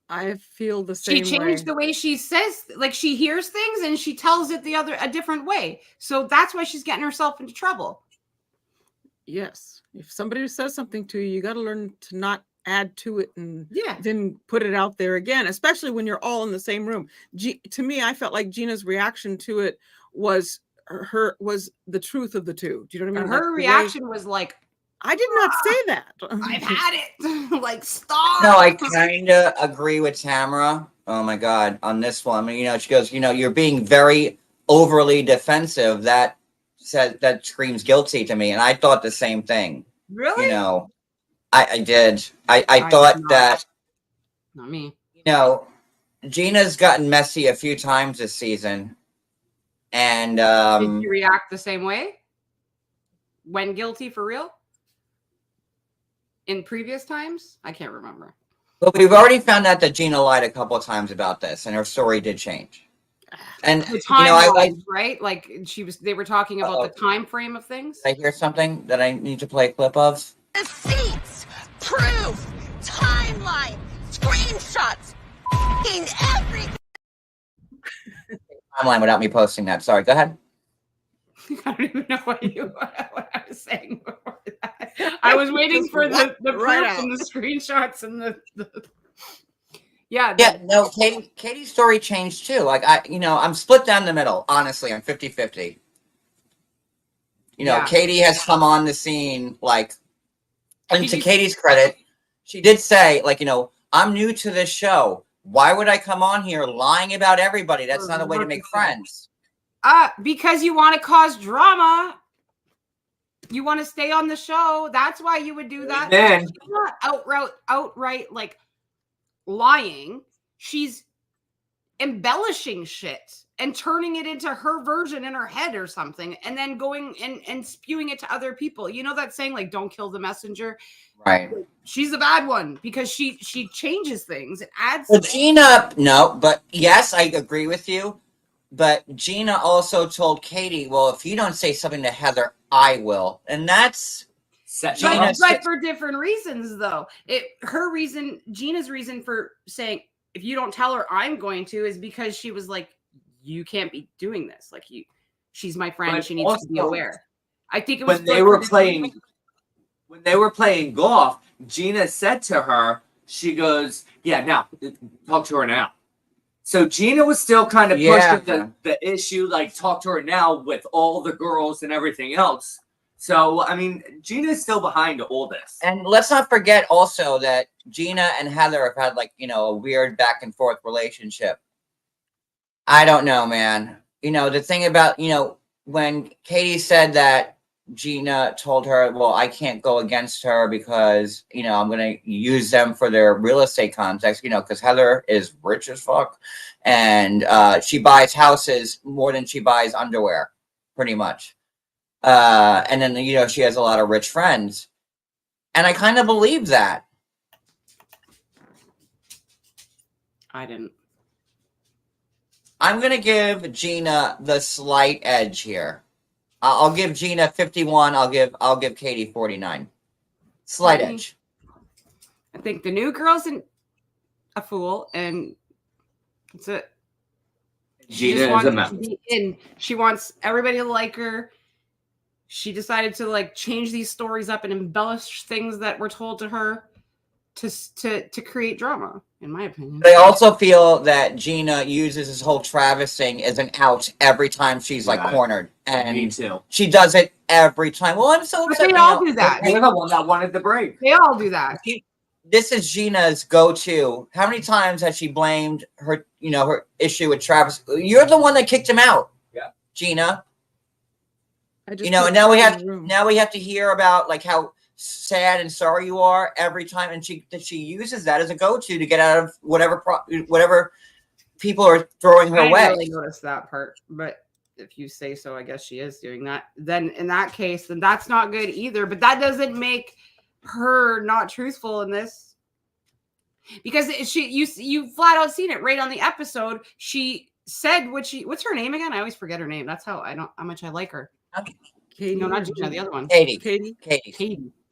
I feel the She same changed way. the way she says, like she hears things and she tells it a different way. So that's why she's getting herself into trouble. Yes. If somebody says something to you, you got to learn to not add to it and Yeah. then put it out there again, especially when you're all in the same room. To me, I felt like Gina's reaction to it was the truth of the two. Do you know what I mean? Her Like, the way- reaction was like, I did not say that. I've had it. Like, stop. No, I kind of agree with Tamara. Oh my God, on this one, you know, she goes, you know, you're being very overly defensive. That screams guilty to me, and I thought the same thing. Really? You know, I did. I I thought did not. that, Not me. you know, Gina's gotten messy a few times this season, and Did you react the same way? When guilty for real? In previous times? I can't remember. but we've already found out that Gina lied a couple of times about this, and her story did change. And The you time know, right? Like they were talking about the time frame of things. I hear something that I need to play a clip of. Receipts, proof, screenshots, in every Timeline without me posting that. Sorry. Go ahead. I don't even know what I was saying before that. I was waiting for the right proof out. and the screenshots and the yeah. Yeah, no, Katie's story changed too. Like I'm split down the middle. Honestly, I'm 50-50. Yeah. Katie has come on the scene, like, and Did to you- Katie's credit, she did say, like, I'm new to this show. Why would I come on here lying about everybody? That's not a way to make friends. Because you want to cause drama. You want to stay on the show. That's why you would do that. Then She's not outright like lying. She's embellishing shit and turning it into her version in her head or something, and then going and spewing it to other people. You know that saying, like, don't kill the messenger? Right. She's the bad one because she changes things. It adds. Well, Gina, no, but yes, I agree with you. But Gina also told Katie, well, if you don't say something to Heather, I will. And that's Gina. But for different reasons, though. Gina's reason for saying, if you don't tell her I'm going to, is because she was like, you can't be doing this. Like, she's my friend. But She needs to be also, aware. I think it was when they were playing golf, Gina said to her, she goes, yeah, now talk to her now. So Gina was still kind of pushing the issue, like, talk to her now with all the girls and everything else. So, I mean, Gina's still behind all this. And let's not forget also that Gina and Heather have had, like, a weird back and forth relationship. I don't know, man. The thing about, when Katie said that Gina told her, well, I can't go against her because, I'm going to use them for their real estate context, because Heather is rich as fuck. And she buys houses more than she buys underwear, pretty much. And then, she has a lot of rich friends. And I kind of believe that. I didn't. I'm going to give Gina the slight edge here. I'll give Gina 51. I'll give Katie 49. Slight edge. I think the new girl's a fool, and that's it. Gina is a member. She wants everybody to like her. She decided to, like, change these stories up and embellish things that were told to her to create drama, in my opinion. But I also feel that Gina uses this whole Travis thing as an out every time she's like cornered. And Me too. she does it every time. Well, I'm so upset. They all do that. You're the one that wanted the break. They all do that. This is Gina's go-to. How many times has she blamed her, her issue with Travis? You're the one that kicked him out. Yeah. Gina. And now we have to hear about, like, how sad and sorry you are every time, and she uses that as a go-to to get out of whatever people are throwing her way. I didn't really notice that part, but if you say so, I guess she is doing that. Then in that case, then that's not good either. But that doesn't make her not truthful in this, because you flat out seen it right on the episode. She said what's her name again? I always forget her name. That's how much I like her. Katie, No, not Gina, the other one. Katie.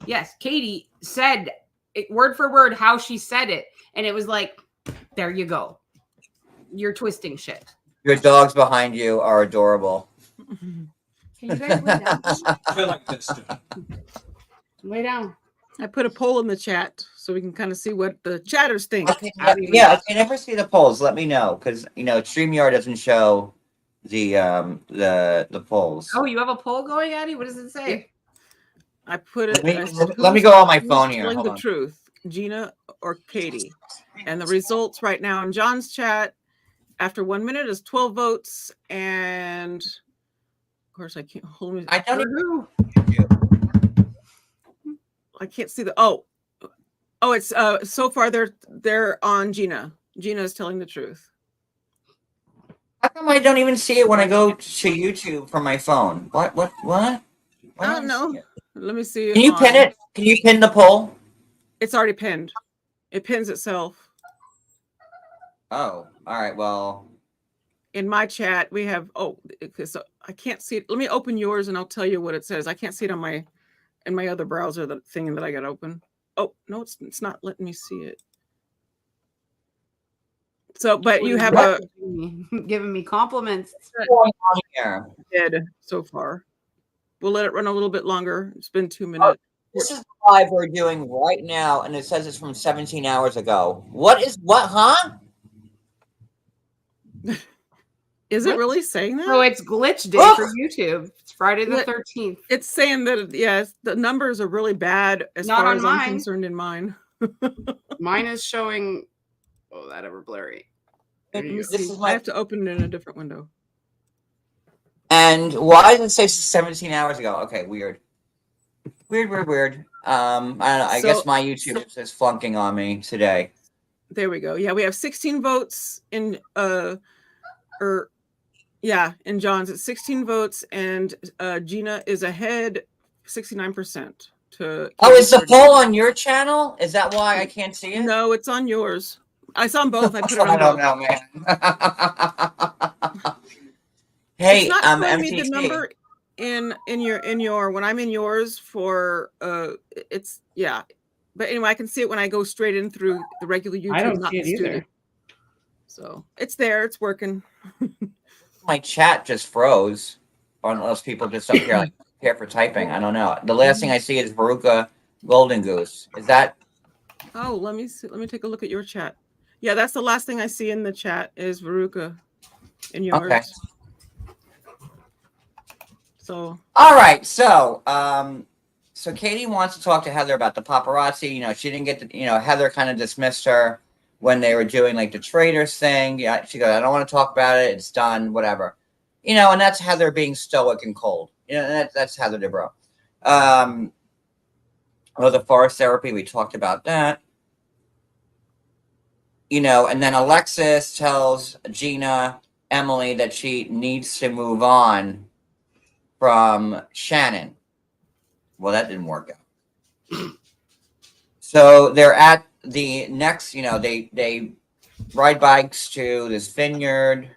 Yes, Katie said it word for word how she said it, and it was like, there you go. You're twisting shit. Your dogs behind you are adorable. Can you guys lay down? I feel like this. Lay down. I put a poll in the chat so we can kind of see what the chatters think. Okay, yeah, if you never see the polls, let me know, because StreamYard doesn't show the polls. Oh, you have a poll going, Addi? What does it say? I put it. Let me go on my phone here. Telling Hold the on. truth, Gina or Katie, and the results right now in John's chat after 1 minute is 12 votes, and of course I can't hold me. I don't even. I can't see the it's so far they're on Gina. Gina is telling the truth. How come I don't even see it when I go to YouTube from my phone? What? I don't know. Let me see. Can you pin it? Can you pin the poll? It's already pinned. It pins itself. Oh, all right. Well, in my chat we have so I can't see it. Let me open yours and I'll tell you what it says. I can't see it on my other browser, the thing that I got open. Oh no, it's not letting me see it. So, but you have What? giving me compliments. What's going on here? dead so far. We'll let it run a little bit longer. It's been 2 minutes. This is the live we're doing right now, and it says it's from 17 hours ago. What, huh? Is it really saying that? So it's glitch day for YouTube. It's Friday the 13th. It's saying that, yes, the numbers are really bad as Not far on as I'm mine. concerned in mine. Mine is showing. Oh, that ever blurry. Let me This see. is I have to open it in a different window. And why does it say 17 hours ago? Okay, weird. Weird. I don't know. I guess my YouTube is flunking on me today. There we go. Yeah, we have 16 votes in in John's. It's 16 votes, and Gina is ahead 69% to. Oh, is the poll on your channel? Is that why I can't see it? No, it's on yours. I saw them both. I put it on I don't both. know, man. Hey, It's not showing me the MTT. number in your when I'm in yours for it's but anyway, I can see it when I go straight in through the regular YouTube. I don't not see it the studio. either. So it's there, it's working. My chat just froze, unless people just don't care for typing. I don't know. The last thing I see is Veruca Golden Goose. Is that? Oh, let me see. Let me take a look at your chat. Yeah, that's the last thing I see in the chat is Veruca in yours. Okay. So All right. So Katie wants to talk to Heather about the paparazzi. You know, she didn't get to, Heather kind of dismissed her when they were doing like the traders thing. Yeah, she goes, I don't want to talk about it. It's done, whatever. And that's Heather being stoic and cold. That's Heather Dubrow. The forest therapy, we talked about that. And then Alexis tells Gina, Emily, that she needs to move on from Shannon. Well, that didn't work out. So they're at the next, they ride bikes to this vineyard.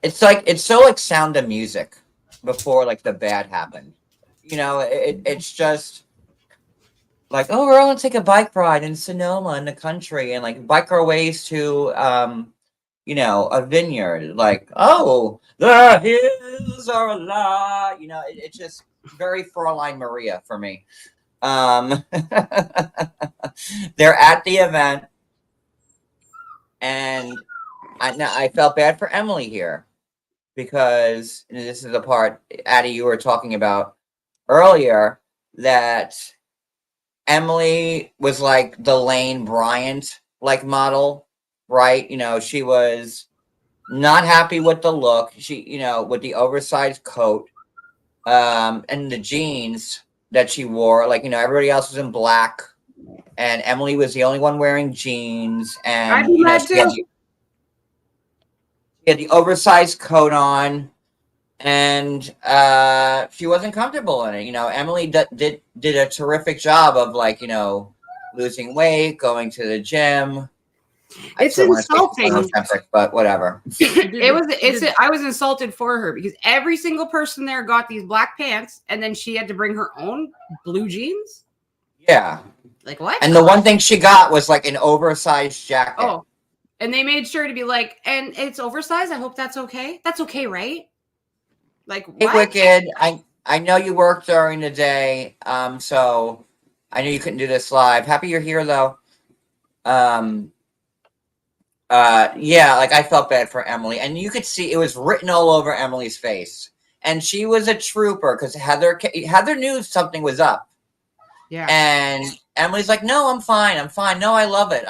It's so like Sound of Music before like the bad happened. It's just like, oh, we're all gonna take a bike ride in Sonoma in the country and like bike our ways to a vineyard. Like, oh, the hills are alive. It's just very Fräulein Maria for me. They're at the event, and I felt bad for Emily here because this is the part, Addi, you were talking about earlier, that Emily was like the Lane Bryant like model, right? She was not happy with the look. She, with the oversized coat, and the jeans that she wore, like, everybody else was in black, and Emily was the only one wearing jeans, and I'd be mad too. she had the oversized coat on, and she wasn't comfortable in it. Emily did a terrific job of like, losing weight, going to the gym. It's insulting. But whatever. I was insulted for her because every single person there got these black pants, and then she had to bring her own blue jeans. Yeah. Like what? And the one thing she got was like an oversized jacket. Oh, and they made sure to be like, and it's oversized. I hope that's okay. That's okay, right? Like, hey, what? Wicked, I know you work during the day, so I know you couldn't do this live. Happy you're here though. Yeah, like I felt bad for Emily, and you could see it was written all over Emily's face, and she was a trooper because Heather knew something was up. Yeah. And Emily's like, no, I'm fine. No, I love it.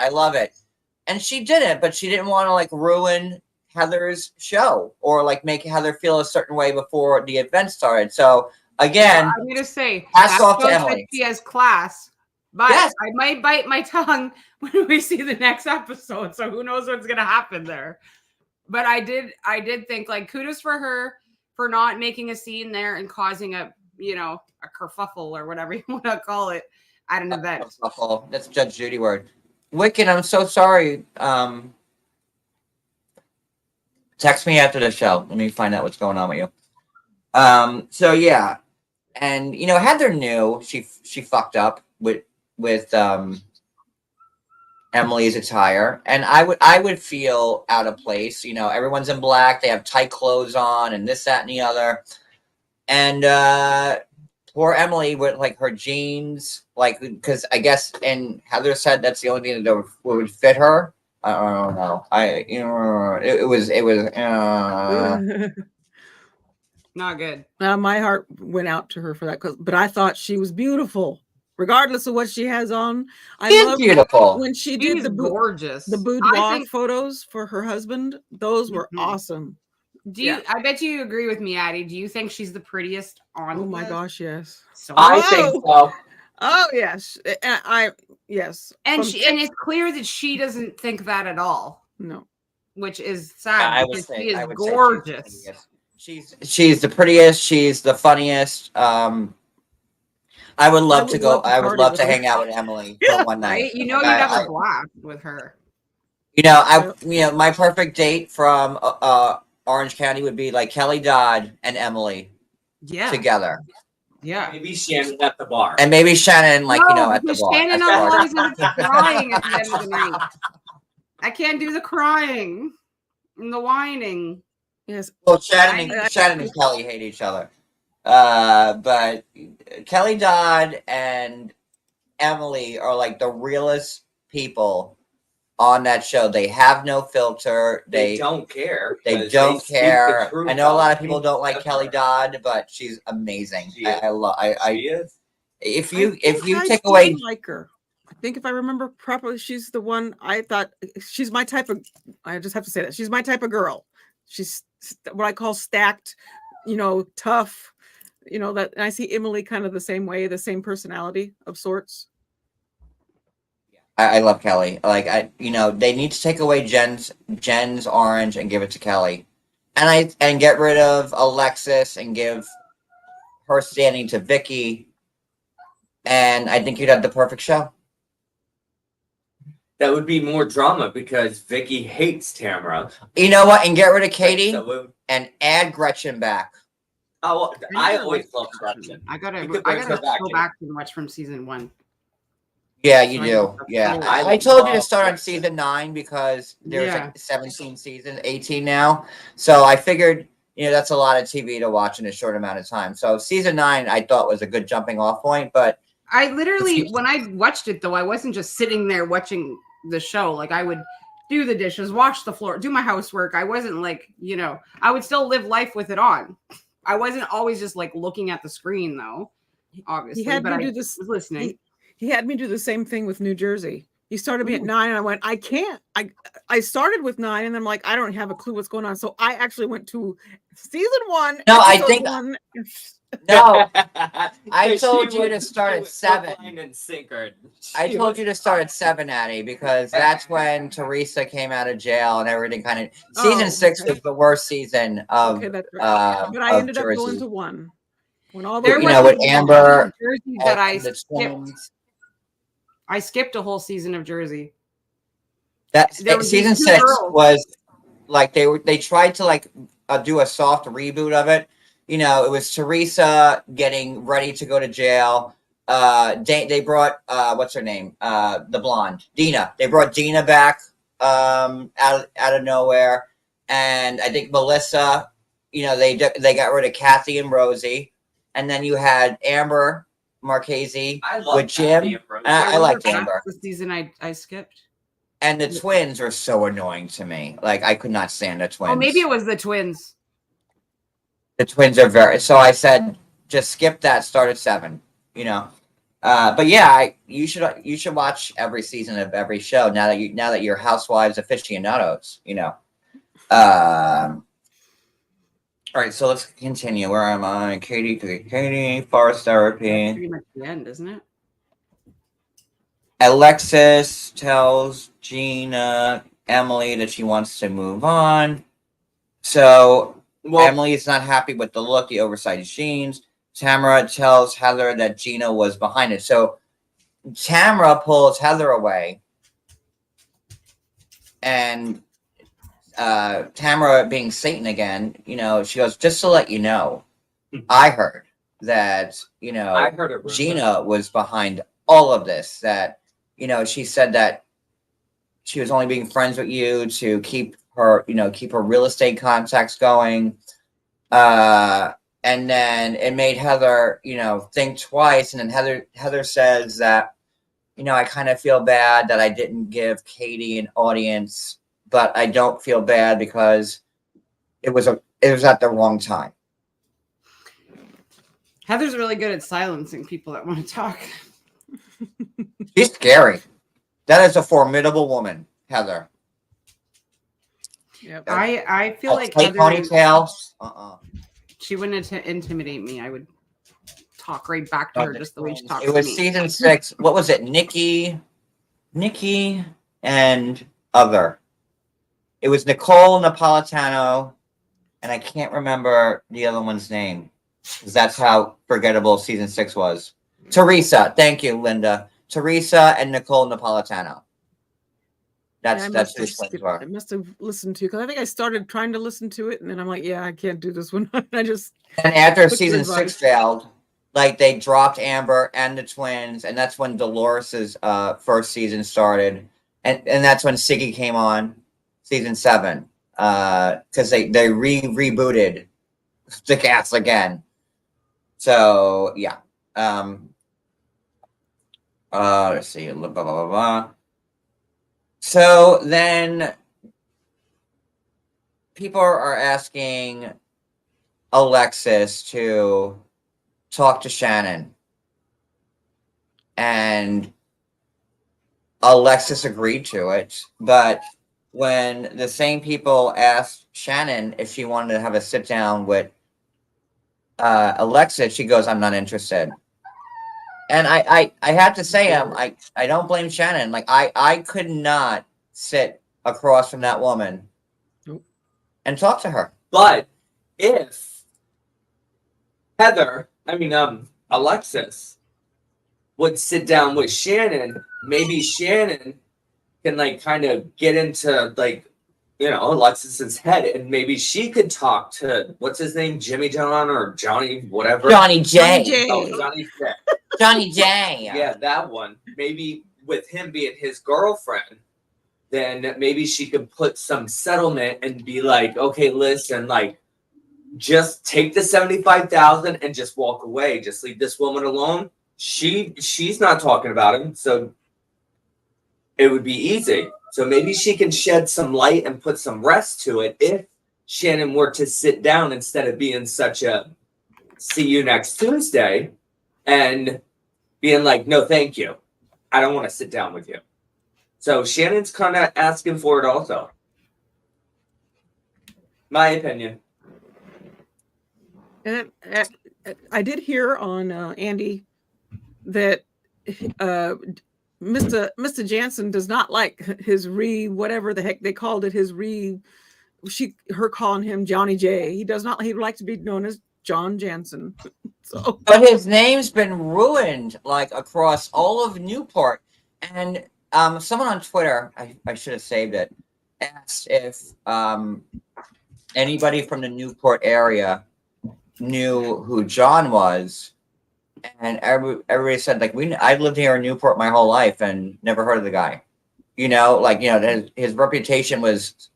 And she didn't, but she didn't want to like ruin Heather's show or like make Heather feel a certain way before the event started. So again, I'm gonna say hats off to Emily. She has class, but yes. I might bite my tongue when we see the next episode. So who knows what's gonna happen there? But I did think like kudos for her for not making a scene there and causing a kerfuffle or whatever you want to call it at an event. Kerfuffle. That's Judge Judy word. Wicked, I'm so sorry. Text me after the show. Let me find out what's going on with you. So yeah. And Heather knew she fucked up with Emily's attire, and I would feel out of place. You know, everyone's in black, they have tight clothes on, and this, that, and the other. And poor Emily with like her jeans, like because I guess, and Heather said that's the only thing that would fit her. I don't know. It was Not good. My heart went out to her for that, but I thought she was beautiful, regardless of what she has on. I she's loved beautiful. when she did She's gorgeous. the I boudoir think- photos for her husband. Those were Mhm. awesome. Do you? Yeah. I bet you agree with me, Addi. Do you think she's the prettiest on? Oh my the- gosh, yes. So I think so. Oh yes, yes. and From she and it's clear that she doesn't think that at all, no. which is sad I would because say she is I would say gorgeous. she's the prettiest. She's the funniest. I would love to go. I would party love with to her. hang out with Emily for one night. Right? You know, Like, you'd have I- a blast with her. My perfect date from Orange County would be like Kelly Dodd and Emily Yeah, together, yeah. Maybe Shannon at the bar. and maybe Shannon, like at the because bar. Shannon as far as- always ends up crying at the end of the night. I can't do the crying and the whining. Yes. Well, Shannon I- and Kelly hate each other, but Kelly Dodd and Emily are like the realest people on that show. They have no filter. They don't care. They 'cause don't speak the care. truth I know a lot of about people don't like things. Kelly Dodd, but she's amazing. She is. I love. I She is. if I you think I take do away, like her. I think if I remember properly, she's the one I thought she's my type of. I just have to say that she's my type of girl. She's what I call stacked, tough. That, and I see Emily kind of the same way, the same personality of sorts. I love Kelly. Like they need to take away Jen's orange and give it to Kelly, and get rid of Alexis and give her standing to Vicky, and I think you'd have the perfect show. That would be more drama because Vicky hates Tamara. You know what? And get rid of Katie So and add Gretchen back. I never always liked loved Gretchen. I gotta You could bring her back, go Jake. back and watch from season 1. Yeah, you So I do. think that's Yeah, cool. I told you to love start on Gretchen. season 9 because there's Yeah. like 17 seasons, 18 now. So I figured, that's a lot of TV to watch in a short amount of time. So season 9, I thought was a good jumping off point. But I literally, when I watched it though, I wasn't just sitting there watching the show. Like I would do the dishes, wash the floor, do my housework. I wasn't like, I would still live life with it on. I wasn't always just like looking at the screen though, obviously. He had but me I do this. was listening. He had me do the same thing with New Jersey. He started me at 9, and I went, I can't. I started with 9, and I'm like, I don't have a clue what's going on. So I actually went to season 1. No, I episode think- 1. no, I She told you to was- start she at was 7. hook, line, and sinker. I She told was- you to start at 7, Addi, because that's when Teresa came out of jail and everything kind of. Oh, Season 6 okay. was the worst season of. Okay, that's right. But I of ended up Jersey. going to 1. When all There the you was know, with a Amber Jersey that I and the skipped. twins. I skipped a whole season of Jersey. That There was season these two 6 girls. was like they tried to like do a soft reboot of it. It was Teresa getting ready to go to jail. They brought what's her name? The blonde, Dina. They brought Dina back out of nowhere, and I think Melissa. They got rid of Kathy and Rosie, and then you had Amber Marchese I love with Jim. Kathy and Rosie. I liked That's Amber. the season I skipped. And the twins are so annoying to me. Like I could not stand the twins. Oh, maybe it was the twins. The twins are very. So I said, just skip that. Start at 7. But yeah, you should watch every season of every show now that you're Housewives aficionados. All right, so let's continue. Where am I? Katie, forest That's therapy. pretty much the end, isn't it? Alexis tells Gina, Emily that she wants to move on. So Well, Emily is not happy with the look, the oversized jeans. Tamara tells Heather that Gina was behind it. So Tamara pulls Heather away. And Tamara, being Satan again, she goes, just to let you know, I heard that, I heard it. Gina was behind all of this. That, she said that she was only being friends with you to keep her, keep her real estate contacts going. And then it made Heather, think twice. And then Heather says that, I kind of feel bad that I didn't give Katie an audience, but I don't feel bad because it was at the wrong time. Heather's really good at silencing people that want to talk. She's scary. That is a formidable woman, Heather. Yep. I feel like tight Heather, ponytail. she wouldn't intimidate me. I would talk right back to her just the way she talks It was to me. season 6. What was it? Nikki, and other. It was Nicole Napolitano, and I can't remember the other one's name. Because that's how forgettable season 6 was. Teresa. Thank you, Linda. Teresa and Nicole Napolitano. That's who twins were. I must have listened to, because I think I started trying to listen to it, and then I'm like, yeah, I can't do this one. I just. And after took season your 6 advice. failed, like they dropped Amber and the twins, and that's when Dolores's first season started, and that's when Siggy came on, season 7, because they rebooted the cast again. So yeah, let's see, blah blah blah blah. So then people are asking Alexis to talk to Shannon, and Alexis agreed to it. But when the same people asked Shannon if she wanted to have a sit down with Alexis, she goes, "I'm not interested." And I have to say, I don't blame Shannon. Like I could not sit across from that woman and talk to her. But if Alexis would sit down with Shannon, maybe Shannon can like kind of get into like, Alexis's head, and maybe she could talk to what's his name, Jimmy John or Johnny, whatever. Johnny J. Johnny J. Oh, Johnny J. Johnny J. Yeah, that one. Maybe with him being his girlfriend, then maybe she could put some settlement and be like, okay, listen, like, just take the 75,000 and just walk away. Just leave this woman alone. She's not talking about him, so it would be easy. So maybe she can shed some light and put some rest to it if Shannon were to sit down instead of being such a see you next Tuesday and being like, no, thank you. I don't want to sit down with you. So Shannon's kind of asking for it also. My opinion. And I did hear on Andy that Mr. Jansen does not like his whatever the heck they called it, her calling him Johnny J. He does not. He would like to be known as John Jansen. So, but his name's been ruined like across all of Newport. And someone on Twitter, I should have saved it, asked if anybody from the Newport area knew who John was. And everybody said, like, I lived here in Newport my whole life and never heard of the guy. His reputation was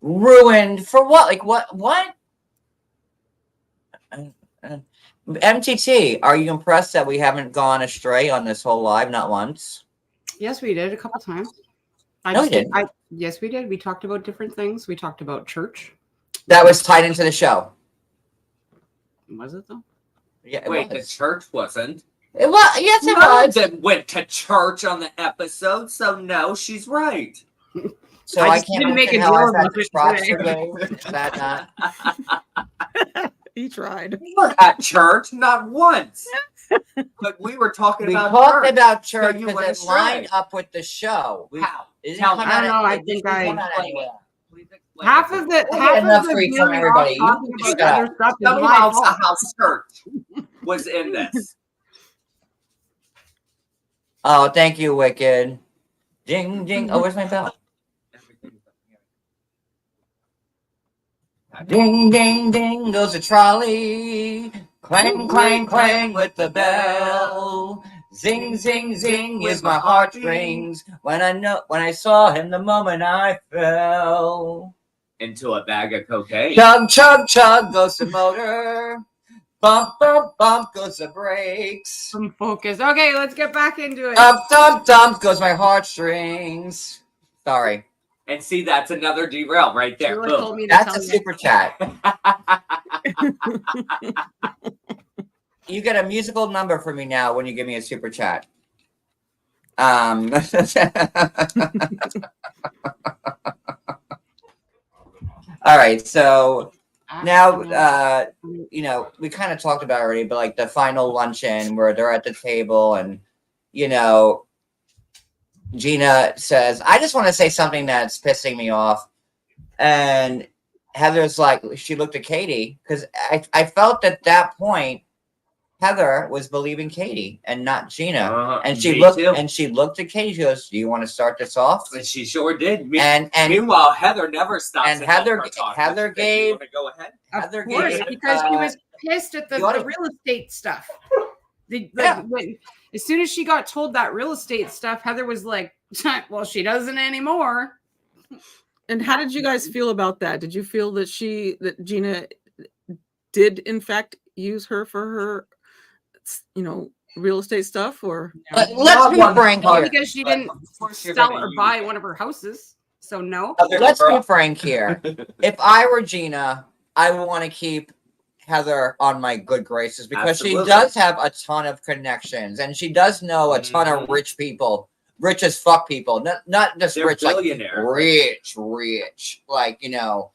ruined for what? Like, what? MTT, are you impressed that we haven't gone astray on this whole live? Not once. Yes, we did a couple times. No, we didn't. Yes, we did. We talked about different things. We talked about church. That was tied into the show. Was it though? Yeah, Wait, was. the church wasn't. It was. Yes, it None was. of them went to church on the episode, so no, she's right. So I I just can't didn't make a understand how deal I about said it props today. today. Is that not? he tried. We were at church, not once. But we were talking We about talked church. about church So you because went it astray. lined up with the show. How? It didn't Tell come me. out I don't know, I it think didn't I- come out anywhere. Please explain Half it. of the We'll get enough the grief from viewing everybody. off talking You about shut other stuff is Tell me my how fault. a house church was in this. Oh, thank you, Wicked. Ding, ding. Oh, where's my bell? Ding, ding, ding goes the trolley. Clang, clang, clang with the bell. Zing, zing, zing is my heartstrings. When I saw him the moment I fell. Into a bag of cocaine. Chug, chug, chug goes the motor. Bump, bump, bump goes the brakes. Some focus. Okay, let's get back into it. Dump, dump, dump goes my heartstrings. Sorry. And see, that's another derail right there. Julie Boom. told me to That's tell a you. super chat. You get a musical number for me now when you give me a super chat. All right, so now you know, we kind of talked about it already, but like the final luncheon where they're at the table and you know, Gina says, I just want to say something that's pissing me off. And Heather's like, she looked at Katie because I felt at that point Heather was believing Katie and not Gina. And she looked at Katie. She goes, do you want to start this off? And she sure did. And meanwhile, Heather never stops. and Heather gave. You want to go ahead? Heather Of course, gave, because she was pissed at the real estate stuff. As soon as she got told that real estate stuff, Heather was like, well, she doesn't anymore. And how did you guys feel about that? Did you feel that Gina did in fact use her for her, you know, real estate stuff, or let's be frank here. Because she didn't sell or buy one of her houses. So no. Let's be frank here. If I were Gina, I would want to keep Heather on my good graces because she does have a ton of connections and she does know a ton of rich people, rich as fuck people, not just They're rich, like rich, like, you know.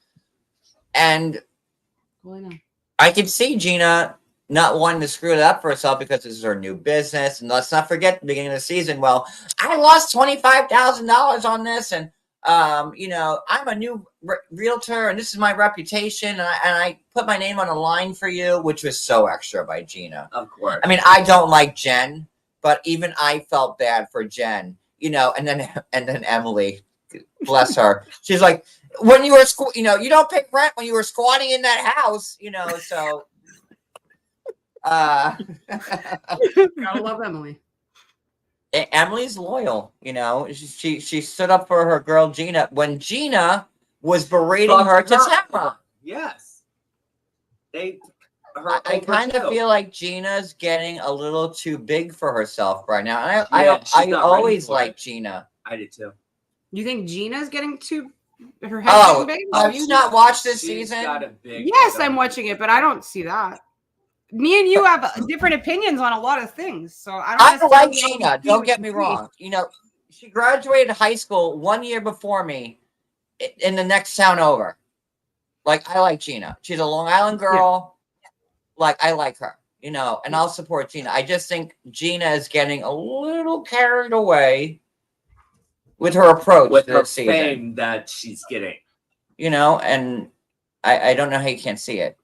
And I can see Gina not wanting to screw it up for herself because this is her new business. And let's not forget the beginning of the season. Well, I lost $25,000 on this, and you know, I'm a new realtor, and this is my reputation, and I put my name on the line for you, which was so extra by Gina. Of course. I mean, I don't like Jen, but even I felt bad for Jen, you know. And then Emily, bless her, she's like, when you were you know, you don't pay rent when you were squatting in that house, you know. So, gotta love Emily. Emily's loyal, you know. She stood up for her girl Gina when Gina was berating her to camera. Yes. I kind of feel like Gina's getting a little too big for herself right now. And I always liked Gina. I did too. You think Gina's getting too her head getting big? Have you not watched this season? Yes, I'm watching it, but I don't see that. Me and you have different opinions on a lot of things, so I don't like Gina. Don't get me wrong. You know, she graduated high school 1 year before me, in the next town over. Like, I like Gina. She's a Long Island girl. Yeah. Like, I like her. You know, and I'll support Gina. I just think Gina is getting a little carried away with her approach with this her season. fame that she's getting. You know, and I don't know how you can't see it.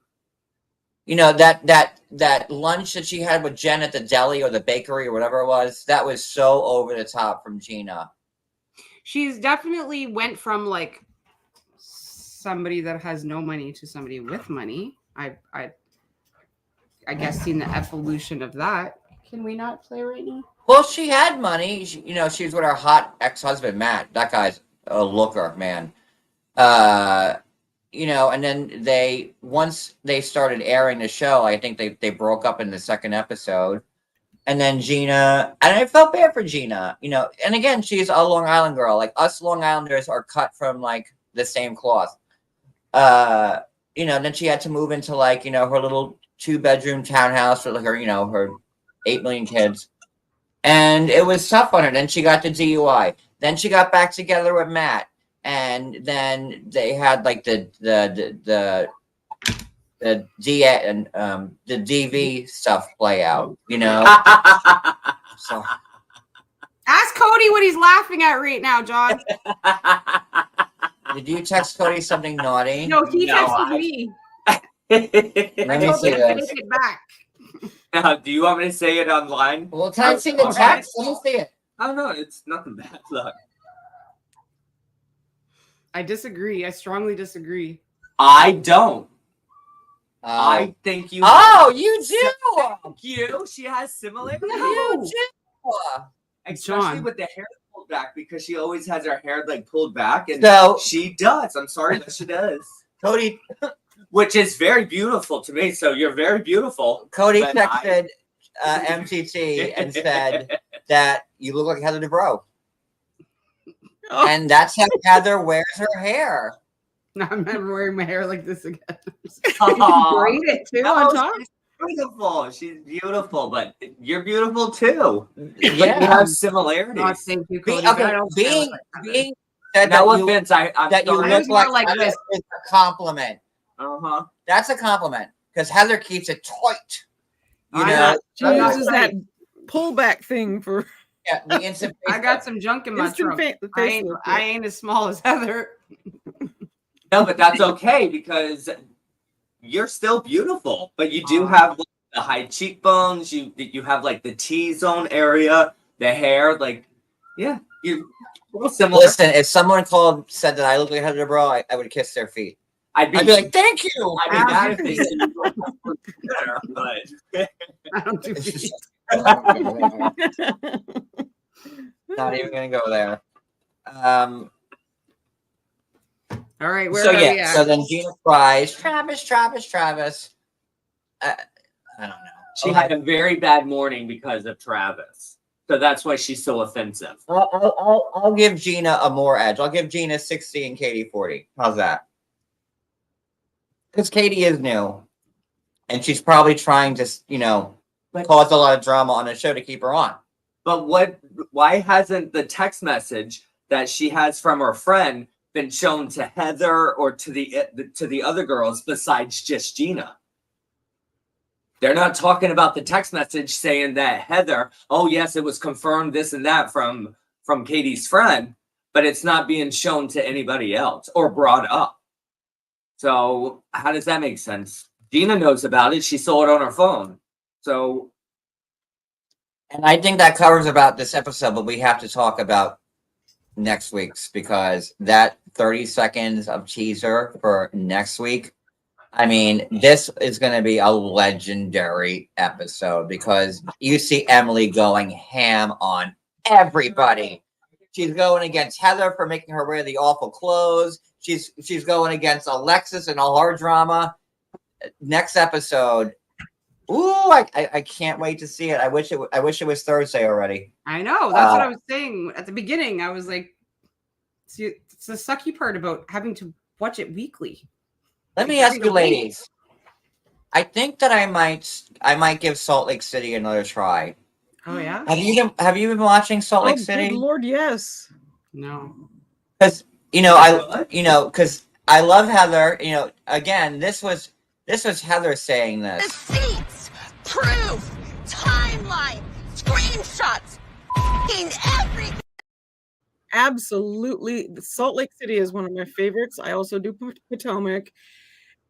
You know, that lunch that she had with Jen at the deli or the bakery or whatever it was, that was so over the top from Gina. She's definitely went from like somebody that has no money to somebody with money. I guess seen the evolution of that. Can we not play right now? Well, she had money. You know, she was with her hot ex-husband, Matt. That guy's a looker, man. You know, and then once they started airing the show, I think they broke up in the second episode. And then Gina, and I felt bad for Gina, you know, and again, she's a Long Island girl. Like, us Long Islanders are cut from like the same cloth. You know, then she had to move into like, you know, her little 2-bedroom townhouse with her, you know, her 8 million kids. And it was tough on her. Then she got the DUI. Then she got back together with Matt. And then they had like the DV stuff play out, you know. So ask Cody what he's laughing at right now, John. Did you text Cody something naughty? No, he texted me. Let me see this. Take it back. Now, do you want me to say it online? Well, can I see the text? Let me see it. I don't know. It's nothing bad. Look. I disagree. I strongly disagree. I don't. I think you. Oh, you do. Thank you. She has similar. No. You do. Especially John. with the hair pulled back because she always has her hair like pulled back, and So she does. I'm sorry, but she does, Cody which is very beautiful to me. So you're very beautiful. Cody But texted MTT and said that you look like Heather Dubrow. Oh, And that's how Heather wears her hair. I'm never wearing my hair like this again. Aw. Braid it too No, on top. she's beautiful. She's beautiful, but you're beautiful too. But you Yeah. have Oh, similarities. thank you, Being, Cody. but I okay, don't feel being, like that. being said No that you, offense, I'm that you sorry. I look was more like like Heather this. is a compliment. Uh-huh. That's a compliment because Heather keeps it tight. You I'm know, not- she I'm not uses right. that pullback thing for yeah, the instant. I got some junk in my instant trunk. I facelift. ain't as small as Heather. No, but that's okay because you're still beautiful. But you do Aw. have like, the high cheekbones. You have like the T-zone area, the hair. Like, yeah, you're similar. Listen, if someone said that I look like Heather Dubrow, I would kiss their feet. I'd I'd be like, "Thank you." I'd be mad if they said you look better, but I don't do feet. Not even gonna go there. All right, where So are we yeah, at? so then Gina cries, Travis. I don't know. she had a very bad morning because of Travis. So that's why she's so offensive. I'll give Gina a more edge. I'll give Gina 60 and Katie 40. How's that? Because Katie is new, and she's probably trying to, cause a lot of drama on the show to keep her on. But why hasn't the text message that she has from her friend been shown to Heather or to the other girls besides just Gina? They're not talking about the text message saying that Heather, oh yes, it was confirmed this and that from Katie's friend, but it's not being shown to anybody else or brought up. So how does that make sense? Gina knows about it. She saw it on her phone. So And I think that covers about this episode, but we have to talk about next week's because that 30 seconds of teaser for next week. I mean, this is going to be a legendary episode because you see Emily going ham on everybody. She's going against Heather for making her wear the awful clothes. She's going against Alexis and all her drama. Next episode. Ooh, I can't wait to see it. I wish it was Thursday already. I know. That's what I was saying at the beginning. I was like, see, it's the sucky part about having to watch it weekly. Let me ask you, ladies. I think that I might give Salt Lake City another try. Oh yeah? Have you been watching Salt Lake Oh, City? good Lord, yes. No. Because because I love Heather. Again, this was Heather saying this. Receipts, proof, timeline, screenshots, everything. Absolutely. Salt Lake City is one of my favorites. I also do Potomac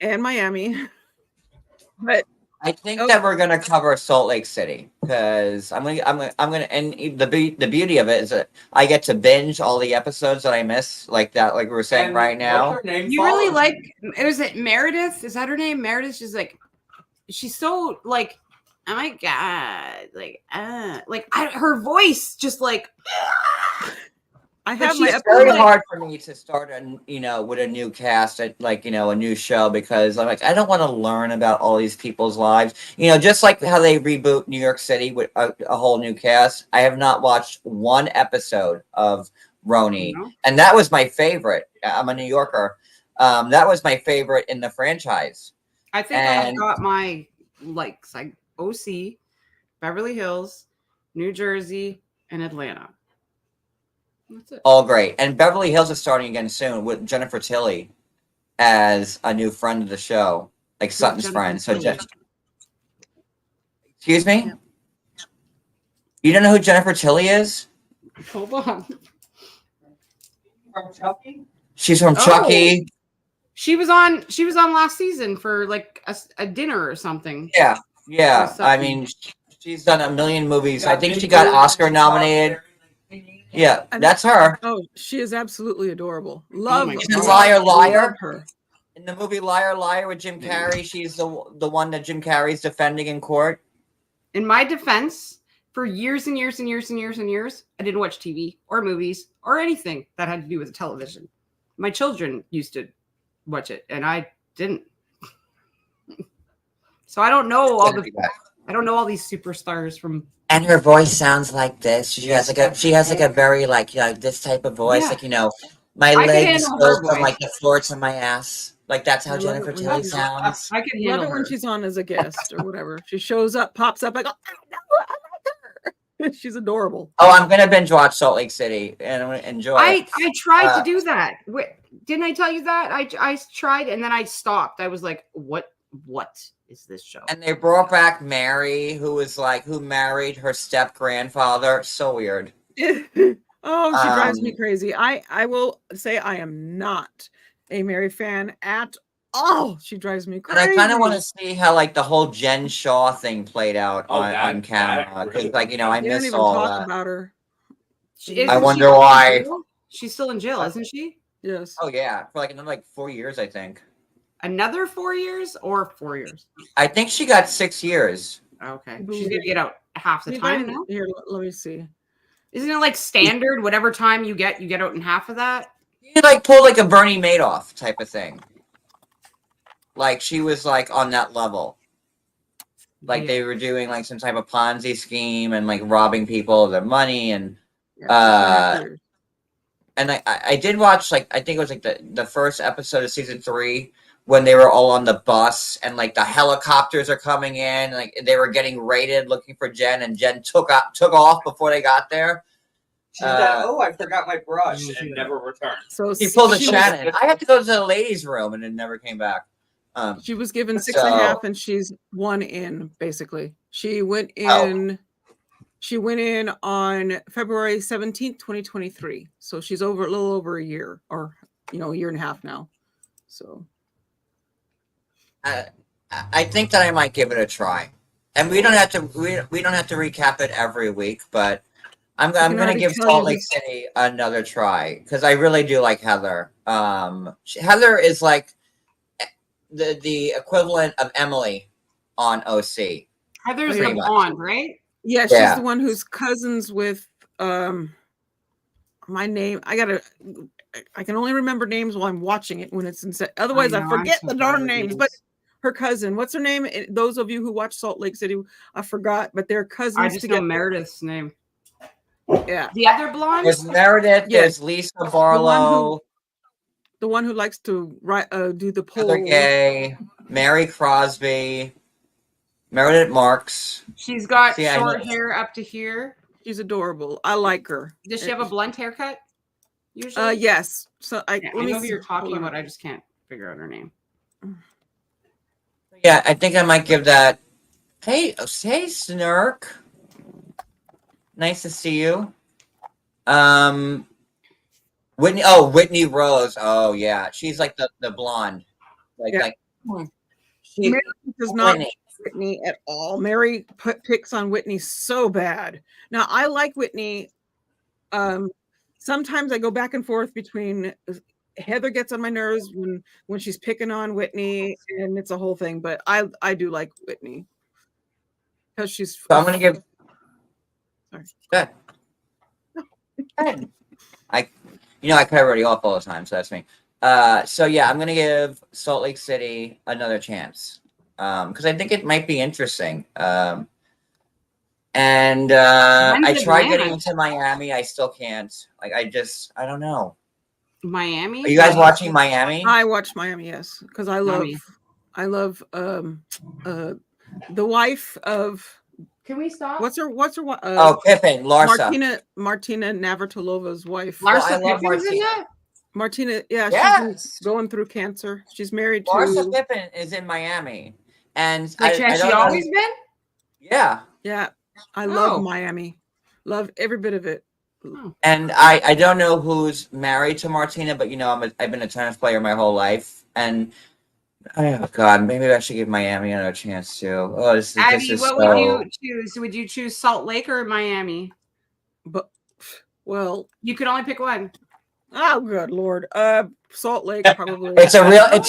and Miami. But I think that we're gonna cover Salt Lake City because I'm gonna and the beauty of it is that I get to binge all the episodes that I miss, like that, like we were saying and right now. what's her name? You really like, was it Meredith? Is that her name? Meredith? She's so like, oh my God. Her voice just like, I have It's my very episode. hard for me to start with a new cast at a new show because I'm like I don't want to learn about all these people's lives. Just like how they reboot New York City with a whole new cast. I have not watched one episode of Roni, and that was my favorite. I'm a New Yorker. That was my favorite in the franchise. I think I got my likes. Like OC, Beverly Hills, New Jersey, and Atlanta. That's it. All great. And Beverly Hills is starting again soon with Jennifer Tilly as a new friend of the show, like Sutton's friend. So, excuse me? Yeah. You don't know who Jennifer Tilly is? Hold on. From Chucky? She's from Chucky. She was on last season for like a dinner or something. Yeah. I mean, she's done a million movies. I think she got Oscar nominated. Yeah, that's her. Oh, she is absolutely adorable. Love her. She's in Liar Liar. Love her. In the movie Liar Liar with Jim Carrey, she's the one that Jim Carrey's defending in court. In my defense, For years and years and years and years and years, I didn't watch TV or movies or anything that had to do with television. My children used to watch it, and I didn't. So I don't know all these superstars from. And her voice sounds like this. She has like a very like this type of voice. Yeah. Like my I could legs handle go her from voice. like the floor to my ass. Like that's how I love Jennifer it when Tilly she's- sounds. I could Love handle it her. when she's on as a guest or whatever. She shows up, pops up, I go, I know, I like her. She's adorable. Oh, I'm gonna binge watch Salt Lake City and I'm gonna enjoy it. I tried to do that. Didn't I tell you that? I tried and then I stopped. I was like, what is this show? And they brought back Mary, who married her step grandfather. So weird. Oh, she drives me Um, crazy. I will say I am not a Mary fan at all. She drives me And crazy. I kind of want to see how like the whole Jen Shaw thing played out Oh, on camera because I They don't miss even all talk that. about her. I wonder why. She's still in jail, isn't she? Yes. Oh yeah, for another 4 years, I think. Another 4 years or 4 years? I think she got 6 years. Okay. Boo. She's gonna get out half the See, time then- now. Here, let me see. Isn't it like standard? Whatever time you get out in half of that. She pulled like a Bernie Madoff type of thing. Like she was on that level. Like Yeah. they were doing some type of Ponzi scheme and robbing people of their money and Yeah, 6.5 years. and I did watch I think it was the first episode of season 3 when they were all on the bus and the helicopters are coming in they were getting raided looking for Jen and Jen took off before they got there. She's like, oh, I forgot my brush and never returned. So She pulled a she was- Shannon. I have to go to the ladies' room and it never came back. She was given six So- and a half, and she's 1 in basically. She went Oh. in. She went in on February 17th, 2023. So she's a little over a year, or a year and a half now. So I think that I might give it a try, and we don't have to recap it every week, but I'm can gonna already give tell Salt you Lake this- City another try because I really do like Heather. Heather is the equivalent of Emily on OC. Heather's Pretty the much. blonde, right? yeah, she's Yeah. the one who's cousins with my name. I can only remember names while I'm watching it when it's in set. Otherwise, I know, I'm forget so the bad darn with names. names. But her cousin, what's her name? Those of you who watch Salt Lake City, I forgot, but they're cousins I just know together. Meredith's name. Yeah, The other blonde? There's Meredith. Yeah. There's Lisa Barlow. the one who likes to do the poll. Heather Gay. Mary Crosby. Meredith Marks. She's got See, I short know- hair up to here. She's adorable. I like her. Does she have a blunt haircut? Usually? Yes. So Yeah, let I me know who see. you're talking Hold on. about. I just can't figure out her name. Yeah, I think I might give that. Hey, Snurk. Nice to see you. Whitney Rose. Oh yeah, she's the blonde. Yeah. She, Mary does not Whitney. Whitney at all. Mary picks on Whitney so bad. Now I like Whitney. Sometimes I go back and forth between Heather gets on my nerves when she's picking on Whitney, and it's a whole thing. But I do like Whitney because she's. So I'm gonna give. Sorry. Good. Good. I cut everybody off all the time, so that's me. So yeah, I'm gonna give Salt Lake City another chance because I think it might be interesting. And I When's tried Atlanta? getting into Miami. I still can't. I don't know. Miami? Are you guys watching Miami? I watch Miami, yes, because I love the wife of Can we stop? what's her Oh, Pippin, Larsa. Martina Navratilova's wife. Well, I Larsa love Pippin's in Martina. that? Martina, yeah, Yes. she's going through cancer. She's married Larsa to Pippin is in Miami, and Like, I has don't she know- always been? Yeah, yeah. I love Oh. Miami. Love every bit of it. and I don't know who's married to Martina, but I've been a tennis player my whole life, and oh god, maybe I should give Miami another chance too. Oh, this Addi, is what so. would you choose? Would you choose Salt Lake or Miami? But well, You could only pick one. oh good lord. Salt Lake probably. It's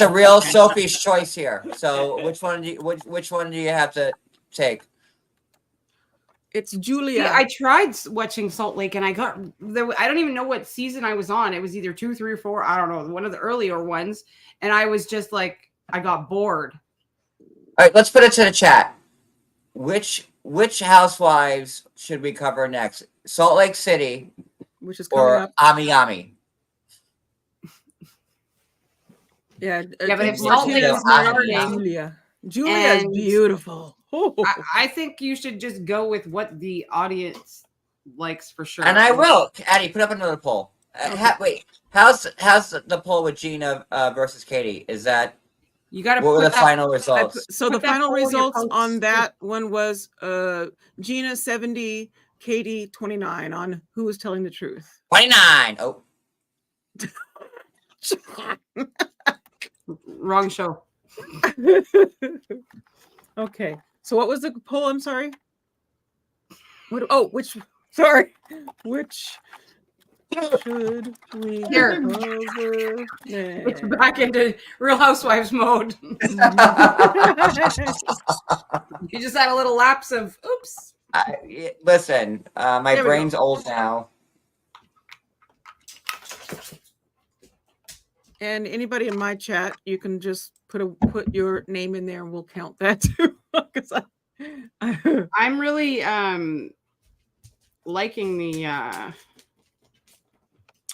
a real Sophie's choice here. So which one do you have to take? It's Julia. I tried watching Salt Lake, and I got there. I don't even know what season I was on. It was either 2, 3, or 4. I don't know, one of the earlier ones. And I was just like, I got bored. All right, let's put it to the chat. Which Housewives should we cover next? Salt Lake City which is coming or up. Ami Ami? Yeah, Yeah, but if Martina Salt Lake is Ami starting, Ami. Julia is And- beautiful. Oh. I think you should just go with what the audience likes for sure. And I will. Addi, put up another poll. Wait, how's the poll with Gina versus Katie? Is that You got to what were put the that. final results? So the Put that final poll in your results posts. on that one was Gina 70, Katie 29 on who was telling the truth. 29. Oh, Wrong show. Okay. So what was the poll? I'm sorry. Which sorry. Which should we Here. cover It's next? back into Real Housewives mode. You just had a little lapse of oops. listen, my There we brain's old now. And anybody in my chat, you can just put your name in there and we'll count that too. 'Cause I'm really liking the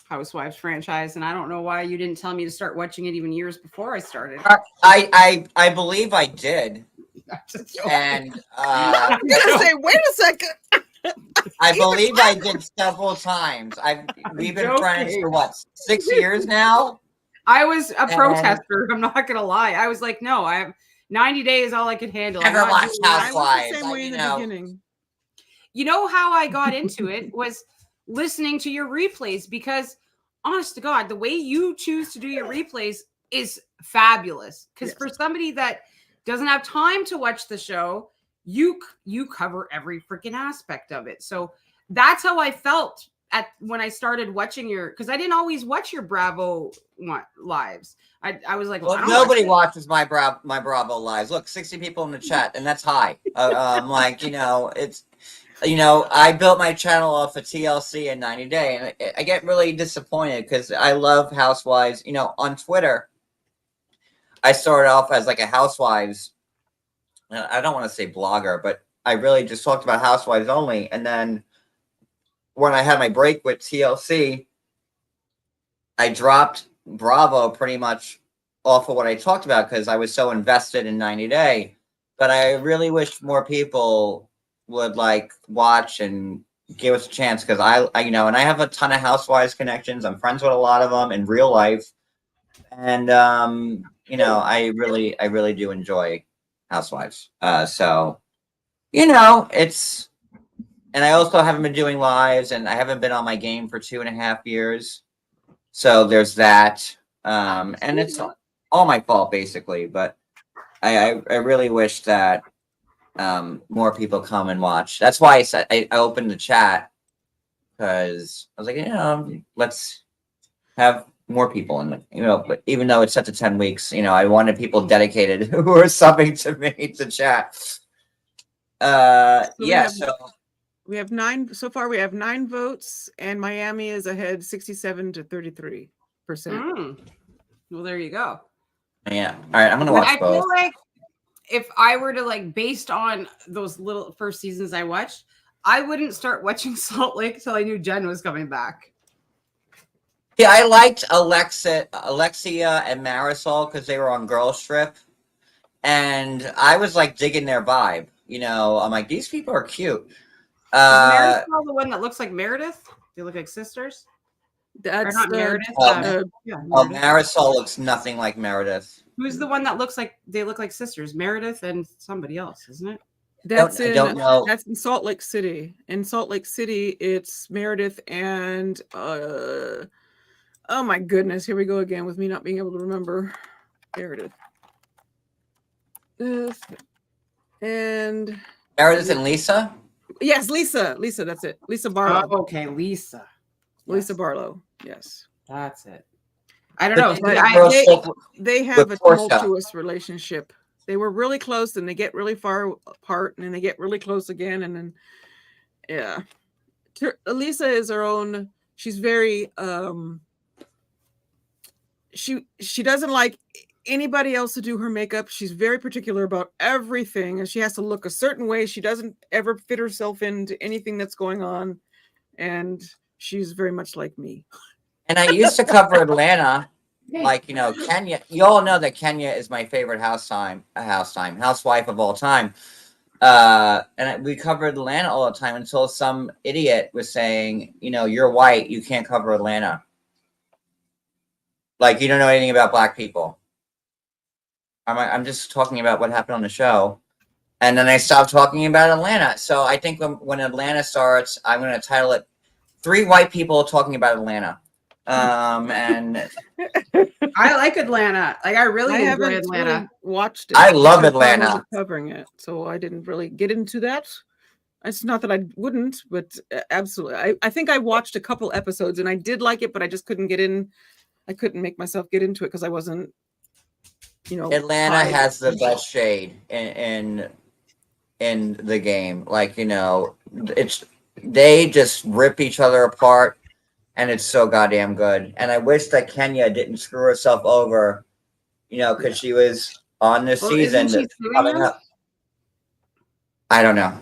Housewives franchise, and I don't know why you didn't tell me to start watching it even years before I started. I believe I did, and I was gonna say, wait a second. I believe I did several times. We've been friends for what, 6 years now? I was a And- protester. I'm not gonna lie. I was like, no, I have 90 days, all I could handle. I'm Never not watched doing that. I was the Housewives. same way in the beginning. You know how I got into it was listening to your replays, because honest to God, the way you choose to do your replays is fabulous. Because Yes. for somebody that doesn't have time to watch the show, you cover every freaking aspect of it. So that's how I felt when I started watching because I didn't always watch your Bravo lives. I was like, Well, I don't nobody watch watches my Bravo lives. Look, 60 people in the chat, and that's high. Like, it's, I built my channel off of TLC in 90 Day, and I get really disappointed because I love Housewives. On Twitter, I started off as like a Housewives, I don't want to say blogger, but I really just talked about Housewives only. And then when I had my break with TLC, I dropped Bravo pretty much off of what I talked about because I was so invested in 90 Day. But I really wish more people would like watch and give us a chance because I and I have a ton of Housewives connections. I'm friends with a lot of them in real life, and I really do enjoy Housewives. So it's. And I also haven't been doing lives, and I haven't been on my game for 2.5 years. So there's that. And it's all my fault, basically. But I really wish that more people come and watch. That's why I said I opened the chat, because I was like, let's have more people in it. But even though it's set to 10 weeks, I wanted people dedicated who are subbing to me to chat. We have 9 so far. We have 9 votes, and Miami is ahead 67 to 33%. Well, there you go. Yeah. All right. I'm gonna watch I both. feel like if I were to based on those little first seasons I watched, I wouldn't start watching Salt Lake until I knew Jen was coming back. Yeah, I liked Alexia and Marisol because they were on Girls Trip, and I was like digging their vibe. I'm like, these people are cute. Is Marisol the one that looks like Meredith? They look like sisters. That's not the, Meredith. yeah, Marisol looks nothing like Meredith. Who's the one that looks like they look like sisters? Meredith and somebody else, isn't it? That's I don't know. That's in Salt Lake City. In Salt Lake City, it's Meredith and oh my goodness, here we go again with me not being able to remember Meredith. And Meredith and Lisa. yes, Lisa, that's it. Lisa Barlow. Oh, okay, Lisa. Lisa Yes, Barlow. Yes. that's it. I don't know. But they have a with Portia. tumultuous relationship. They were really close, and they get really far apart, and then they get really close again, and then Yeah. Elisa is her own. She's very she doesn't like anybody else to do her makeup. She's very particular about everything, and she has to look a certain way. She doesn't ever fit herself into anything that's going on, and she's very much like me. And I used to cover Atlanta, like Kenya. You all know that Kenya is my favorite housewife of all time. We covered Atlanta all the time until some idiot was saying, you're white, you can't cover Atlanta. Like, you don't know anything about black people. I'm just talking about what happened on the show. And then I stopped talking about Atlanta. So I think when Atlanta starts, I'm going to title it 3 White People Talking About Atlanta. And I like Atlanta. Like I really enjoy haven't Atlanta. really watched it. I love because I Atlanta. wasn't covering it, so I didn't really get into that. It's not that I wouldn't, but absolutely. I think I watched a couple episodes and I did like it, but I just couldn't get in. I couldn't make myself get into it because I wasn't, Atlanta high. has the best shade in the game. Like, they just rip each other apart, and it's so goddamn good. And I wish that Kenya didn't screw herself over, because she was on this season isn't she suing coming them? up. I don't know.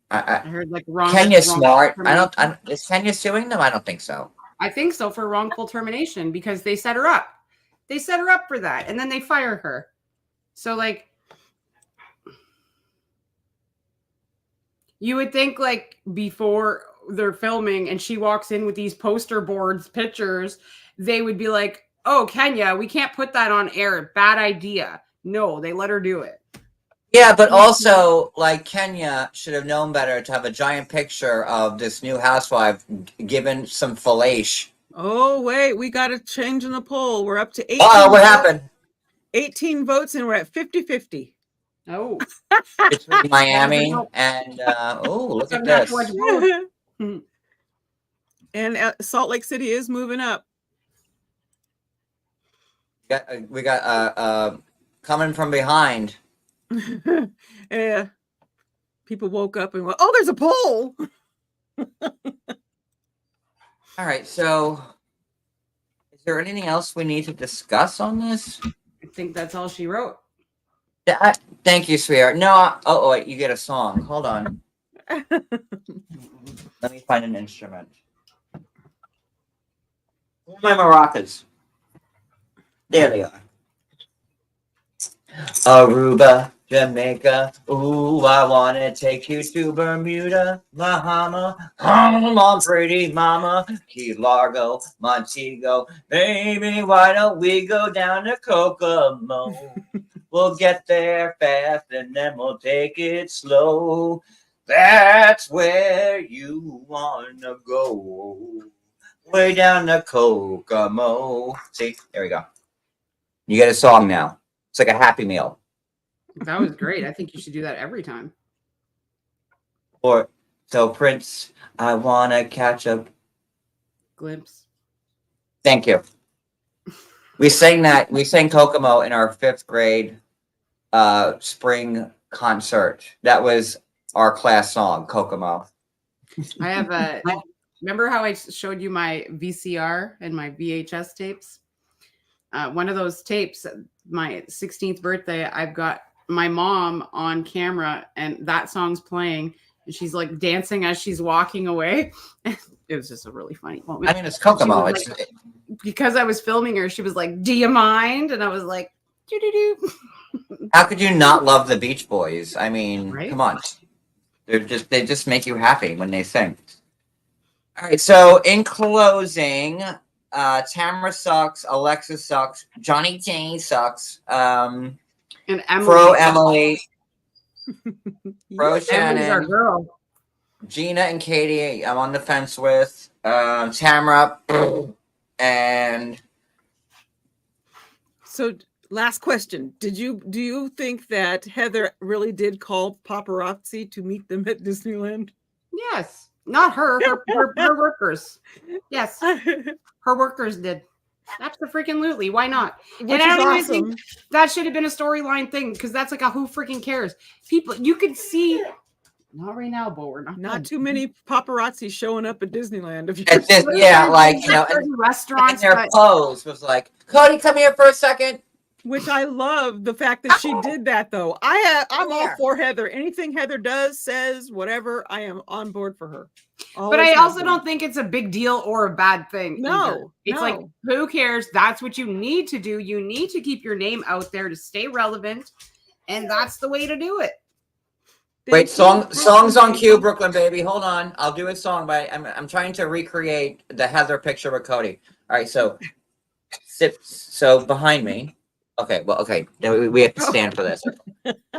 I heard like wrong. Kenya's wrong smart. termination. Is Kenya suing them? I don't think so. I think so for wrongful termination because they set her up. They set her up for that, and then they fire her. So like, you would think like before they're filming and she walks in with these poster boards, pictures, they would be like, "Oh, Kenya, we can't put that on air. Bad idea." No, they let her do it. Yeah, but also, like, Kenya should have known better to have a giant picture of this new housewife given some fellation. Oh, wait, we got a change in the poll. We're up to 18. Oh, what happened? 18 votes, and we're at 50-50. Oh, Between Miami and, look at this. And Salt Lake City is moving up. We got coming from behind. Yeah. People woke up and went, "Oh, there's a poll." All right, so is there anything else we need to discuss on this? I think that's all she wrote. Thank you, sweetheart. No, wait, you get a song. Hold on. Let me find an instrument. Where are my maracas? There they are. Aruba, Jamaica. Ooh, I wanna take you to Bermuda, Bahama. Come on, pretty mama. Key Largo, Montego. Baby, why don't we go down to Kokomo? We'll get there fast and then we'll take it slow. That's where you wanna go. Way down to Kokomo. See, there we go. You get a song now. It's like a Happy Meal. That was great. I think you should do that every time. Or so Prince, I wanna catch a Glimpse. Thank you. We sang Kokomo in our 5th grade spring concert. That was our class song, Kokomo. I have a. Remember how I showed you my VCR and my VHS tapes? One of those tapes, my 16th birthday, I've got my mom on camera, and that song's playing, and she's like dancing as she's walking away. It was just a really funny moment. I mean, it's Kokomo. Like, because I was filming her, she was like, "Do you mind?" And I was like, "Do." How could you not love the Beach Boys? I mean, Right? Come on. They just make you happy when they sing. All right, so in closing, Tamara sucks, Alexa sucks, Johnny J sucks, And Emily. Pro Emily, Pro Emily's our Shannon, girl. Gina and Katie, I'm on the fence with, Tamara, and So, last question. Do you think that Heather really did call paparazzi to meet them at Disneyland? Yes. Not her. Her workers. Yes. Her workers did. Absolutely. Why not? Which And is I don't even awesome. think that should have been a storyline thing because that's like a who freaking cares. People, you could see Not right now, but we're Not too many paparazzi showing up at Disneyland. If you It's just, yeah, like, you know, certain and restaurants, their but pose was like, Cody, come here for a second. which I love the fact that she did that though. I'm all Yeah. for Heather. Anything Heather does, says, whatever, I am on board for her. but Always I have also been. don't think it's a big deal or a bad thing. No, either. It's like, no. who cares? That's what you need to do. You need to keep your name out there to stay relevant, and that's the way to do it. Wait, Thank you, songs on Brooklyn cue, baby. Brooklyn baby. Hold on, I'll do a song, but I'm trying to recreate the Heather picture with Cody. All right, so so behind me. Okay, well, okay, no, we have to stand for this.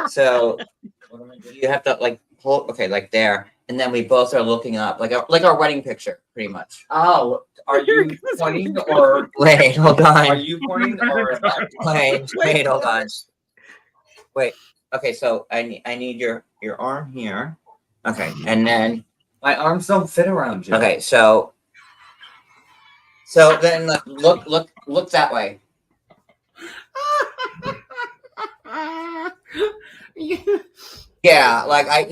So you have to like hold, okay, like there, and then we both are looking up, like our wedding picture, pretty much. Oh, are you pointing or Wait, hold are on. you pointing or? Wait, hold on. Wait. Okay, so I need your arm here. Okay, and then My arms don't fit around you. okay, so then look that way. Yeah, like I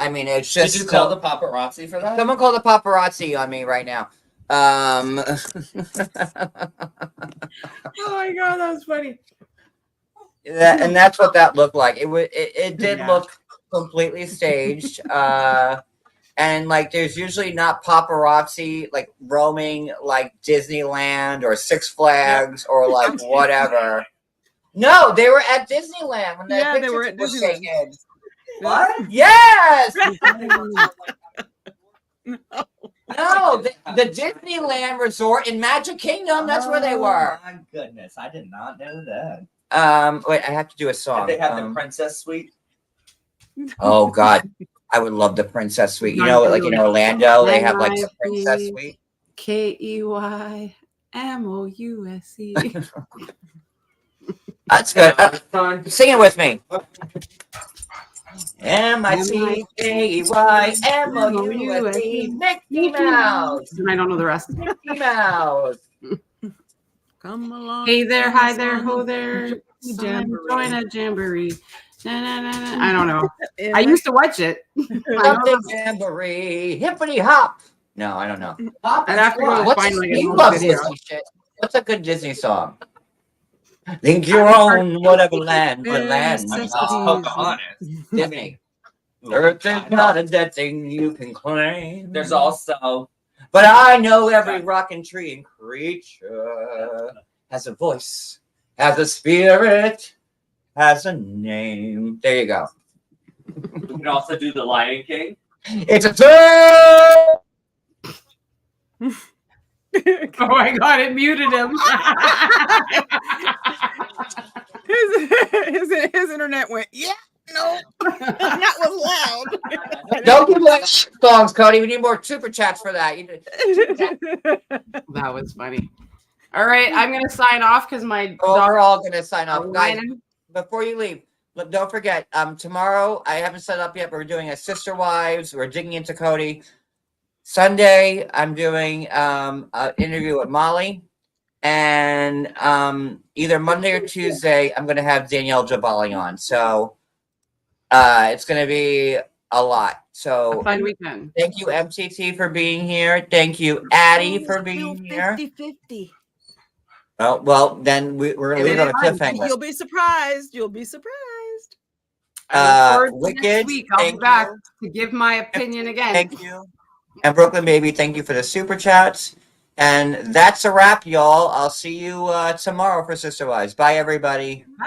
mean, it's Did just you call the paparazzi for that? someone called the paparazzi on me right now. Oh my god, that was funny. and that's what that looked like. It did Yeah. look completely staged. And like there's usually not paparazzi like roaming like Disneyland or Six Flags or like whatever. No, they were at Disneyland when that Yeah, they picture were at was Disneyland. taken. What? Yes. No. No, the Disneyland Resort in Magic Kingdom. That's where they were. Oh, my goodness, I did not know that. Wait, I have to do a song. Did they have the princess suite? Oh God, I would love the princess suite. You know, like in Orlando, they have like the princess suite. KEYMOUSE. That's good. Fine. Sing it with me. MICKEYMOUSE Mickey Mouse. And I don't know the rest. Mickey Mouse. Come along. Hey there, hi there, ho there. Jamboree. Join a jamboree. Na, na, na, na. I don't know. I used to watch it. I know Something jamboree. Hippity hop. No, I don't know. I'd have to go What's find like you an love old video. Disney shit. What's a good Disney song? Think you're on whatever land, but land. Necessities. Pocahontas. Disney. Earth is not a dead thing you can claim. There's also But I know every rock and tree and creature has a voice, has a spirit, has a name. There you go. we can also do the Lion King. It's a turn. Oh my god, it muted him. his internet went, yeah, no. That was loud. Don't give away songs, Cody. We need more super chats for that. That was funny. All right, I'm gonna sign off because my We're all gonna sign off, are guys. whining. Before you leave, don't forget. Tomorrow I haven't set up yet. But we're doing a Sister Wives. We're digging into Cody. Sunday I'm doing an interview with Molly, and either Monday or Tuesday I'm gonna have Danielle Jabali on. So it's gonna be a lot. So A fun weekend. thank you, MTT, for being here. Thank you, Addi, for being here. 50-50. Oh, well, then we're going to leave it on a cliffhanger. You'll be surprised. You'll be surprised. I look forward to Wicked, next week. I'll be thank back you. to give my opinion again. Thank you. And Brooklyn Baby, thank you for the super chats. And that's a wrap, y'all. I'll see you tomorrow for Sister Wives. Bye, everybody.